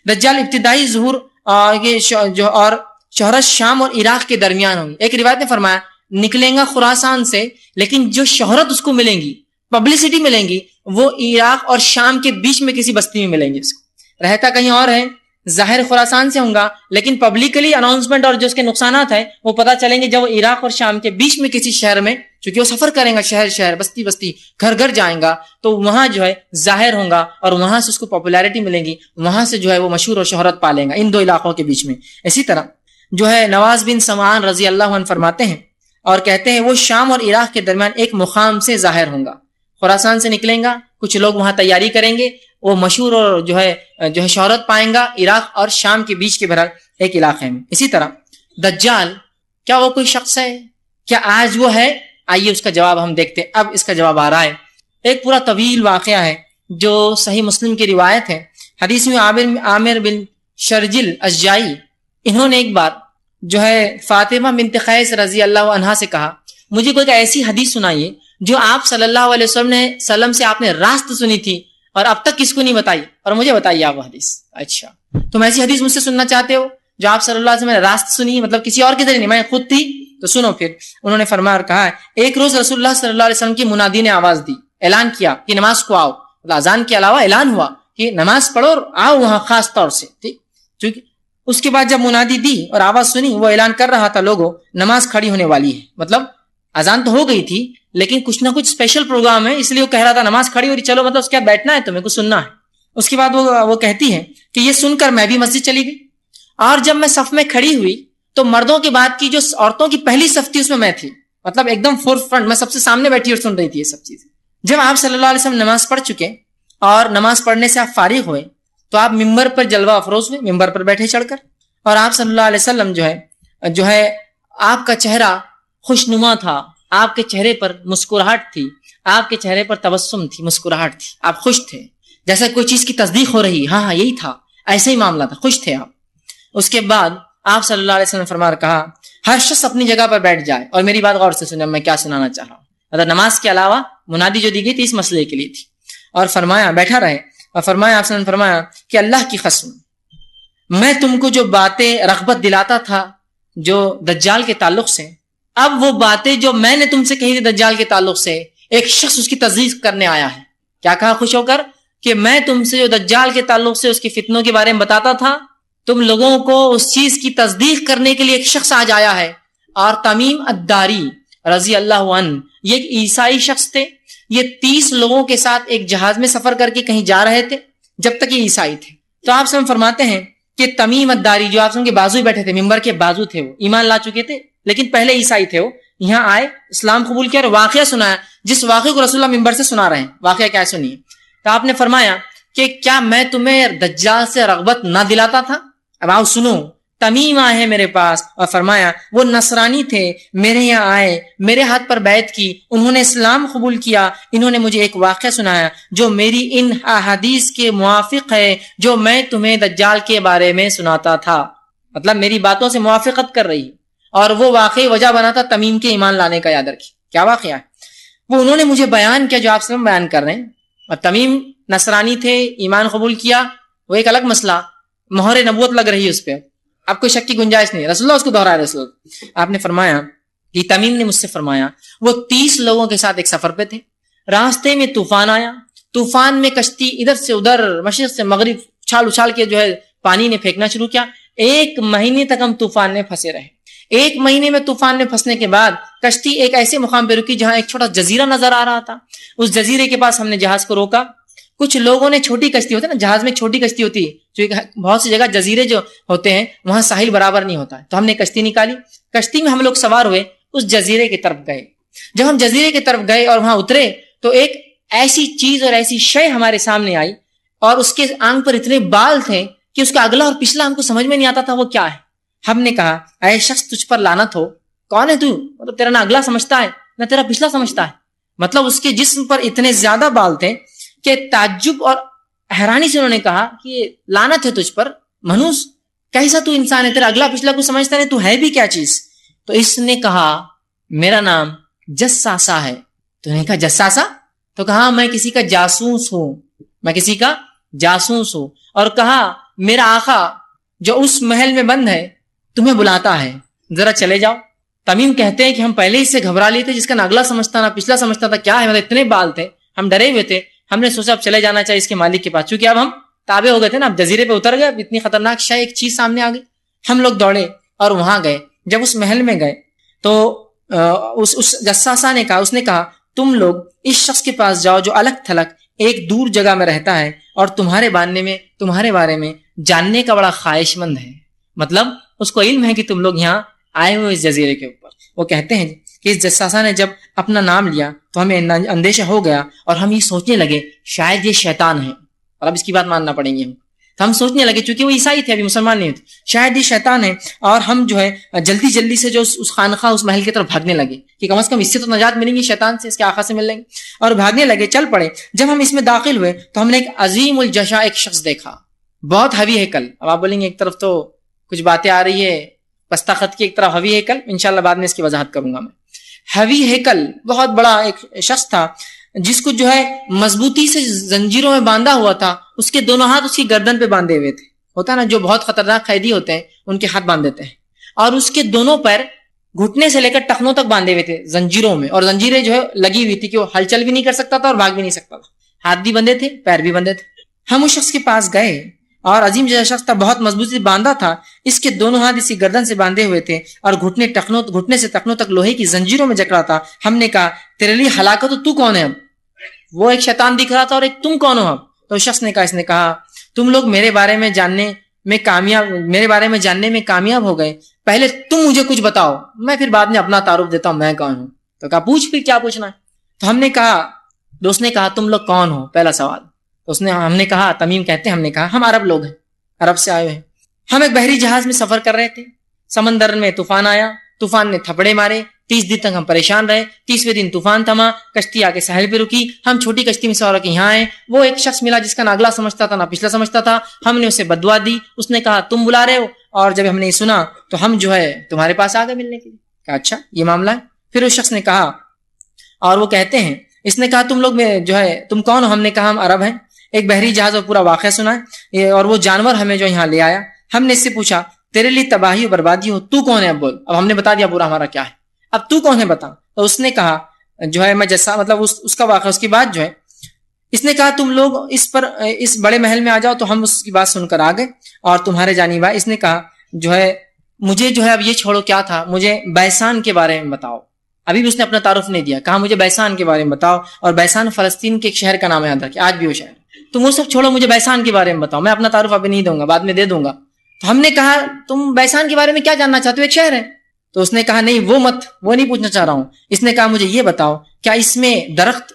دجال ابتدائی ظہور اور شہرت شام اور عراق کے درمیان ہوں گی. ایک روایت نے فرمایا نکلیں گا خراسان سے, لیکن جو شہرت اس کو ملیں گی, پبلسٹی ملیں گی, وہ عراق اور شام کے بیچ میں کسی بستی میں ملیں گی. اس کو رہتا کہیں اور ہے, ظاہر خراسان سے ہوں گا, لیکن پبلکلی اناؤنسمنٹ اور جو اس کے نقصانات ہیں وہ پتہ چلیں گے جب وہ عراق اور شام کے بیچ میں کسی شہر میں, چونکہ وہ سفر کریں گا شہر شہر, بستی بستی, گھر گھر جائیں گا, تو وہاں جو ہے ظاہر ہوں گا, اور وہاں سے اس کو پاپولیرٹی ملے گی, وہاں سے جو ہے وہ مشہور اور شہرت پالیں گا ان 2 علاقوں کے بیچ میں. اسی طرح جو ہے نواز بن سمعان رضی اللہ عنہ فرماتے ہیں اور کہتے ہیں وہ شام اور عراق کے درمیان ایک مقام سے ظاہر ہوں گا. خراسان سے نکلیں گا, کچھ لوگ وہاں تیاری کریں گے, وہ مشہور اور جو ہے شہرت پائیں گا عراق اور شام کے بیچ کے بہرحال ایک علاقے میں. اسی طرح دجال کیا وہ کوئی شخص ہے, کیا آج وہ ہے؟ آئیے اس کا جواب ہم دیکھتے ہیں. اب اس کا جواب آ رہا ہے, ایک پورا طویل واقعہ ہے جو صحیح مسلم کی روایت ہے. حدیث میں عامر بن شرجل اشجعی, انہوں نے ایک بار جو ہے فاطمہ بنت قیس رضی اللہ عنہا سے کہا مجھے کوئی ایسی حدیث سنائیے جو آپ صلی اللہ علیہ وسلم سے آپ نے راست سنی تھی اور اب تک کس کو نہیں بتائی, اور مجھے بتائیے آپ وہ حدیث. اچھا, تم ایسی حدیث مجھ سے سننا چاہتے ہو جو آپ صلی اللہ علیہ وسلم نے راست سنی, مطلب کسی اور کے ذریعے نہیں, میں خود تھی, تو سنو. پھر انہوں نے فرمایا اور کہا ایک روز رسول اللہ صلی اللہ علیہ وسلم کی منادی نے آواز دی, اعلان کیا کہ نماز کو آؤ. اذان کے علاوہ اعلان ہوا کہ نماز پڑھو اور آؤ وہاں خاص طور سے. ٹھیک, کیونکہ اس کے بعد جب منادی دی اور آواز سنی, وہ اعلان کر رہا تھا لوگوں نماز کھڑی ہونے والی ہے. مطلب اذان تو ہو گئی تھی لیکن کچھ نہ کچھ اسپیشل پروگرام ہے, اس لیے وہ کہہ رہا تھا نماز کھڑی ہو رہی, چلو مطلب اس کے بعد بیٹھنا ہے, تمہیں کچھ سننا ہے. اس کے بعد وہ کہتی ہے کہ یہ سن کر میں بھی مسجد چلی گئی, اور جب میں صف میں کھڑی ہوئی تو مردوں کے بعد کی جو عورتوں کی پہلی صف تھی اس میں تھی, مطلب ایک دم فور فرنٹ, میں سب سے سامنے بیٹھی اور سن رہی تھی یہ سب چیزیں. جب آپ صلی اللہ علیہ وسلم نماز پڑھ چکے اور نماز پڑھنے سے آپ فارغ ہوئے تو آپ ممبر پر جلوہ افروز ہوئے، ممبر پر بیٹھے چڑھ کر، اور آپ صلی اللہ علیہ وسلم جو ہے آپ کا چہرہ خوشنما تھا، آپ کے چہرے پر مسکراہٹ تھی، آپ کے چہرے پر تبسم تھی، مسکراہٹ تھی، آپ خوش تھے، جیسا کوئی چیز کی تصدیق ہو رہی، ہاں یہی تھا، ایسا ہی معاملہ تھا، خوش تھے آپ۔ اس کے بعد آپ صلی اللہ علیہ وسلم فرما کہا ہر شخص اپنی جگہ پر بیٹھ جائے، اور میری بات غور سے سنیں، میں کیا سنانا چاہ رہا ہوں۔ مطلب نماز کے علاوہ منادی جو دی گئی تھی اس مسئلے کے لیے تھی، اور فرمایا بیٹھا رہے، اور فرمایا آپ نے فرمایا کہ اللہ کی قسم میں تم کو جو باتیں رغبت دلاتا تھا جو دجال کے تعلق سے، اب وہ باتیں جو میں نے تم سے کہی تھی دجال کے تعلق سے، ایک شخص اس کی تصدیق کرنے آیا ہے۔ کیا کہا خوش ہو کر کہ میں تم سے جو دجال کے تعلق سے اس کے فتنوں کے بارے میں بتاتا تھا، تم لوگوں کو اس چیز کی تصدیق کرنے کے لیے ایک شخص آج آیا ہے۔ اور تمیم الداری رضی اللہ عنہ یہ ایک عیسائی شخص تھے، یہ 30 لوگوں کے ساتھ ایک جہاز میں سفر کر کے کہیں جا رہے تھے جب تک یہ عیسائی تھے۔ تو آپ سے فرماتے ہیں کہ تمیم الداری جو آپ کے بازو ہی بیٹھے تھے، ممبر کے بازو تھے، وہ ایمان لا چکے تھے لیکن پہلے عیسائی تھے، وہ یہاں آئے، اسلام قبول کیا اور واقعہ سنایا، جس واقعے کو رسول اللہ ممبر سے سنا رہے ہیں۔ واقعہ کیا سنیے۔ تو آپ نے فرمایا کہ کیا میں تمہیں دجال سے رغبت نہ دلاتا تھا؟ اب آؤ سنو۔ تمیم آئے ہیں میرے پاس، اور فرمایا وہ نصرانی تھے، میرے یہاں آئے، میرے ہاتھ پر بیعت کی، انہوں نے اسلام قبول کیا، انہوں نے مجھے ایک واقعہ سنایا جو میری ان احادیث کے موافق ہے جو میں تمہیں دجال کے بارے میں سناتا تھا، مطلب میری باتوں سے موافقت کر رہی، اور وہ واقعی وجہ بنا تھا تمیم کے ایمان لانے کا۔ یاد رکھیے کیا واقعہ ہے، وہ انہوں نے مجھے بیان کیا جو آپ سے بیان کر رہے ہیں۔ اور تمیم نصرانی تھے، ایمان قبول کیا، وہ ایک الگ مسئلہ، مہر نبوت لگ رہی ہے اس پہ، اب کوئی شک کی گنجائش نہیں، رسول اللہ اس کو دہرا رہے۔ رسول آپ نے فرمایا کہ تمیم نے مجھ سے فرمایا وہ 30 لوگوں کے ساتھ ایک سفر پہ تھے، راستے میں طوفان آیا، طوفان میں کشتی ادھر سے ادھر مشرق سے مغرب اچھال اچھال کے پانی نے پھینکنا شروع کیا۔ 1 مہینے تک ہم طوفان میں پھنسے رہے۔ 1 مہینے میں طوفان میں پھنسنے کے بعد کشتی ایک ایسے مقام پہ رکی جہاں ایک چھوٹا جزیرہ نظر آ رہا تھا، اس جزیرے کے پاس ہم نے جہاز کو روکا۔ کچھ لوگوں نے چھوٹی کشتی ہوتی ہے نا، جہاز میں چھوٹی کشتی ہوتی ہے، جو بہت سی جگہ جزیرے جو ہوتے ہیں وہاں ساحل برابر نہیں ہوتا ہے، تو ہم نے کشتی نکالی، کشتی میں ہم لوگ سوار ہوئے، اس جزیرے کی طرف گئے۔ جب ہم جزیرے کی طرف گئے اور وہاں اترے تو ایک ایسی چیز اور ایسی شے ہمارے سامنے آئی، اور اس کے آنکھ پر اتنے بال تھے کہ اس کا اگلا اور پچھلا ہم کو سمجھ میں نہیں آتا تھا وہ کیا ہے۔ ہم نے کہا اے شخص تجھ پر لعنت ہو، کون ہے تو؟ مطلب تیرا نہ اگلا سمجھتا ہے نہ تیرا پچھلا سمجھتا ہے۔ مطلب اس کے جسم پر اتنے زیادہ بال تھے کہ تعجب اور حیرانی سے انہوں نے کہا کہ لعنت ہے تجھ پر منوس، کیسا تو انسان ہے، تیرا اگلا پچھلا کو سمجھتا نہیں، تو ہے بھی کیا چیز؟ تو اس نے کہا میرا نام جساسا ہے۔ تو نے کہا جساسا؟ تو کہا میں کسی کا جاسوس ہوں، میں کسی کا جاسوس ہوں، اور کہا میرا آقا جو اس محل میں بند ہے تمہیں بلاتا ہے، ذرا چلے جاؤ۔ تمیم کہتے ہیں کہ ہم پہلے ہی سے گھبرا لیے تھے، جس کا نہ اگلا سمجھتا نہ پچھلا سمجھتا تھا کیا ہے، مطلب اتنے بال تھے، ہم ڈرے ہوئے تھے۔ ہم نے سوچا اب چلے جانا چاہیے اس کے مالک کے پاس، چونکہ اب ہم تابع ہو گئے تھے نا، اب جزیرے پہ اتر گئے، اب اتنی خطرناک شے ایک چیز سامنے آ گئی۔ ہم لوگ دوڑے اور وہاں گئے۔ جب اس محل میں گئے تو اس جساسا نے کہا، اس نے کہا تم لوگ اس شخص کے پاس جاؤ جو الگ تھلگ ایک دور جگہ میں رہتا ہے اور تمہارے بارے میں جاننے کا بڑا خواہش مند ہے، مطلب اس کو علم ہے کہ تم لوگ یہاں آئے ہو اس جزیرے کے اوپر۔ وہ کہتے ہیں کہ اس جساسا نے جب اپنا نام لیا تو ہمیں اندیشہ ہو گیا اور ہم یہ سوچنے لگے شاید یہ شیطان ہے، اور اب اس کی بات ماننا پڑیں گی ہم، تو ہم سوچنے لگے چونکہ وہ عیسائی تھے، ابھی مسلمان نہیں ہوتے، شاید یہ شیطان ہے، اور ہم جلدی جلدی سے جو اس خانقاہ اس محل کی طرف بھاگنے لگے کہ کم از کم اس سے تو نجات ملیں گی، شیطان سے، اس کے آقا سے مل لیں گے، اور بھاگنے لگے، چل پڑے۔ جب ہم اس میں داخل ہوئے تو ہم نے ایک عظیم الجشا ایک شخص دیکھا، بہت ہیوی ہیکل۔ اب آپ بولیں گے ایک طرف تو کچھ باتیں آ رہی ہے پستہ خط کی، ایک طرف ہیوی ہیکل، انشاءاللہ بعد میں اس کی وضاحت کروں گا میں۔ ہیوی ہیکل، بہت بڑا ایک شخص تھا جس کو مضبوطی سے زنجیروں میں باندھا ہوا تھا، اس کے دونوں ہاتھ اس کی گردن پہ باندھے ہوئے تھے، ہوتا نا جو بہت خطرناک قیدی ہوتے ہیں ان کے ہاتھ باندھ دیتے ہیں، اور اس کے دونوں پیر گھٹنے سے لے کر ٹخنوں تک باندھے ہوئے تھے زنجیروں میں، اور زنجیریں لگی ہوئی تھی کہ وہ ہلچل بھی نہیں کر سکتا تھا اور بھاگ بھی نہیں سکتا تھا، ہاتھ بھی بندھے تھے پیر بھی بندھے تھے۔ ہم اس شخص کے پاس گئے اور عظیم جیسا شخص تھا، بہت مضبوطی سے باندھا تھا، اس کے دونوں ہاتھ اسی گردن سے باندھے ہوئے تھے اور گھٹنے سے ٹخنوں تک لوہے کی زنجیروں میں جکڑا تھا۔ ہم نے کہا تیرے لیے ہلاکت تو کون ہے؟ اب وہ ایک شیطان دکھ رہا تھا اور ایک تم کون ہو؟ اب تو شخص نے کہا، اس نے کہا تم لوگ میرے بارے میں جاننے میں کامیاب ہو گئے، پہلے تم مجھے کچھ بتاؤ، میں پھر بعد میں اپنا تعارف دیتا ہوں میں کون ہوں۔ تو کہا پوچھ، پھر کیا پوچھنا ہے؟ تو ہم نے کہا، دوست نے کہا تم لوگ کون ہو، پہلا سوال۔ تو ہم نے کہا، تمیم کہتے ہیں، ہم نے کہا ہم عرب لوگ ہیں، عرب سے آئے ہوئے ہیں، ہم ایک بحری جہاز میں سفر کر رہے تھے، سمندر میں طوفان آیا، طوفان نے تھپڑے مارے، 30 دن تک ہم پریشان رہے، 30ویں دن طوفان تھما، کشتی آ کے ساحل پہ رکی، ہم چھوٹی کشتی میں سوار کے یہاں آئے، وہ ایک شخص ملا جس کا نہ اگلا سمجھتا تھا نہ پچھلا سمجھتا تھا، ہم نے اسے بددعا دی، اس نے کہا تم بلا رہے ہو، اور جب ہم نے یہ سنا تو ہم جو ہے تمہارے پاس آ گئے ملنے کے لیے۔ کہا اچھا یہ معاملہ ہے۔ پھر اس شخص نے کہا، اور وہ کہتے ہیں، اس نے کہا تم لوگ جو ہے تم کون ہو؟ ہم نے کہا ہم عرب ہیں، ایک بحری جہاز اور پورا واقعہ سنا ہے، اور وہ جانور ہمیں جو یہاں لے آیا، ہم نے اس سے پوچھا تیرے لیے تباہی و بربادی ہو، تو کون ہے؟ اب بول۔ اب ہم نے بتا دیا پورا ہمارا کیا ہے، اب تو کون ہے بتا۔ تو اس نے کہا جو ہے میں جیسا مطلب اس کا واقعہ، اس کی بات جو ہے، اس نے کہا تم لوگ اس بڑے محل میں آ جاؤ، تو ہم اس کی بات سن کر آ گئے اور تمہارے جانب آئے۔ اس نے کہا جو ہے مجھے جو ہے اب یہ چھوڑو کیا تھا، مجھے بیسان کے بارے میں بتاؤ۔ ابھی بھی اس نے اپنا تعارف نہیں دیا، کہا مجھے بیسان کے بارے میں بتاؤ، اور بیسان فلسطین کے ایک شہر کا نام یاد رکھے، آج بھی وہ شہر۔ تم وہ سب چھوڑو، مجھے بیسان کے بارے میں بتاؤ، میں اپنا تعارف ابھی نہیں دوں گا، بعد میں دے دوں گا۔ تو ہم نے کہا تم بیسان کے بارے میں کیا جاننا چاہتے ہو؟ ایک شہر ہے۔ تو اس نے کہا نہیں وہ نہیں پوچھنا چاہ رہا ہوں۔ اس نے کہا مجھے یہ بتاؤ کیا اس میں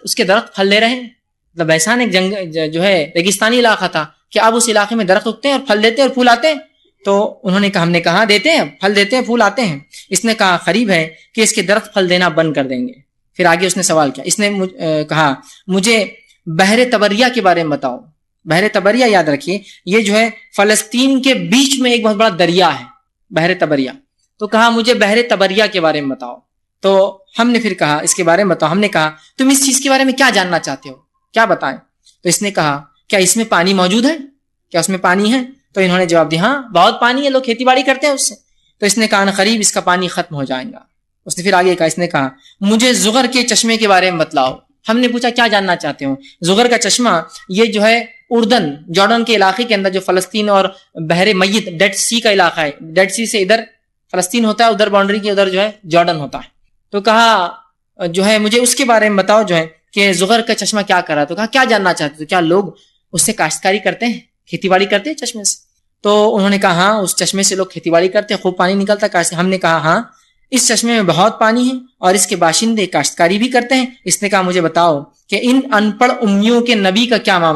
اس کے درخت پھل دے رہے ہیں؟ مطلب بیسان ایک جو ہے ریگستانی علاقہ تھا، کہ اب اس علاقے میں درخت اگتے ہیں اور پھل دیتے ہیں اور پھول آتے ہیں؟ تو انہوں نے کہا، ہم نے کہا دیتے ہیں، پھل دیتے ہیں، پھول آتے ہیں۔ اس نے کہا قریب ہے کہ اس کے درخت پھل دینا بند کر دیں گے۔ پھر آگے اس نے سوال کیا، اس نے کہا مجھے بحر طبریہ کے بارے میں بتاؤ۔ بحر طبریہ یاد رکھیے، یہ جو ہے فلسطین کے بیچ میں ایک بہت بڑا دریا ہے، بحر طبریہ۔ تو کہا مجھے بحر طبریہ کے بارے میں بتاؤ۔ تو ہم نے پھر کہا اس کے بارے میں بتاؤ۔ ہم نے کہا تم اس چیز کے بارے میں کیا جاننا چاہتے ہو، کیا بتائیں؟ تو اس نے کہا کیا اس میں پانی موجود ہے، کیا اس میں پانی ہے؟ تو انہوں نے جواب دیا ہاں بہت پانی ہے، لوگ کھیتی باڑی کرتے ہیں اس سے۔ تو اس نے کہا قریب اس کا پانی ختم ہو جائے گا۔ اس نے پھر آگے کہا، اس نے کہا مجھے زغر کے چشمے کے بارے میں بتلاؤ۔ ہم نے پوچھا کیا جاننا چاہتے ہو؟ زغر کا چشمہ یہ جو ہے اردن جارڈن کے علاقے کے اندر، جو فلسطین اور بحر میت ڈیڈ سی کا علاقہ ہے، ڈیڈ سی سے ادھر فلسطین ہوتا ہے، ادھر باؤنڈری کے ادھر جو ہے جارڈن ہوتا ہے۔ تو کہا جو ہے مجھے اس کے بارے میں بتاؤ جو ہے کہ زغر کا چشمہ کیا کر رہا ہے۔ تو کہا کیا جاننا چاہتے ہو، کیا لوگ اس سے کاشتکاری کرتے ہیں، کھیتی باڑی کرتے ہیں چشمے سے؟ تو انہوں نے کہا ہاں اس چشمے سے لوگ کھیتی باڑی کرتے ہیں، خوب پانی نکلتا ہے۔ ہم نے کہا ہاں اس چشمے میں بہت پانی ہے اور اس کے باشندے کاشتکاری بھی کرتے ہیں۔ اس نے کہا مجھے بتاؤ کہ ان ان پڑھ امیوں کے نبی کا کیا معاملہ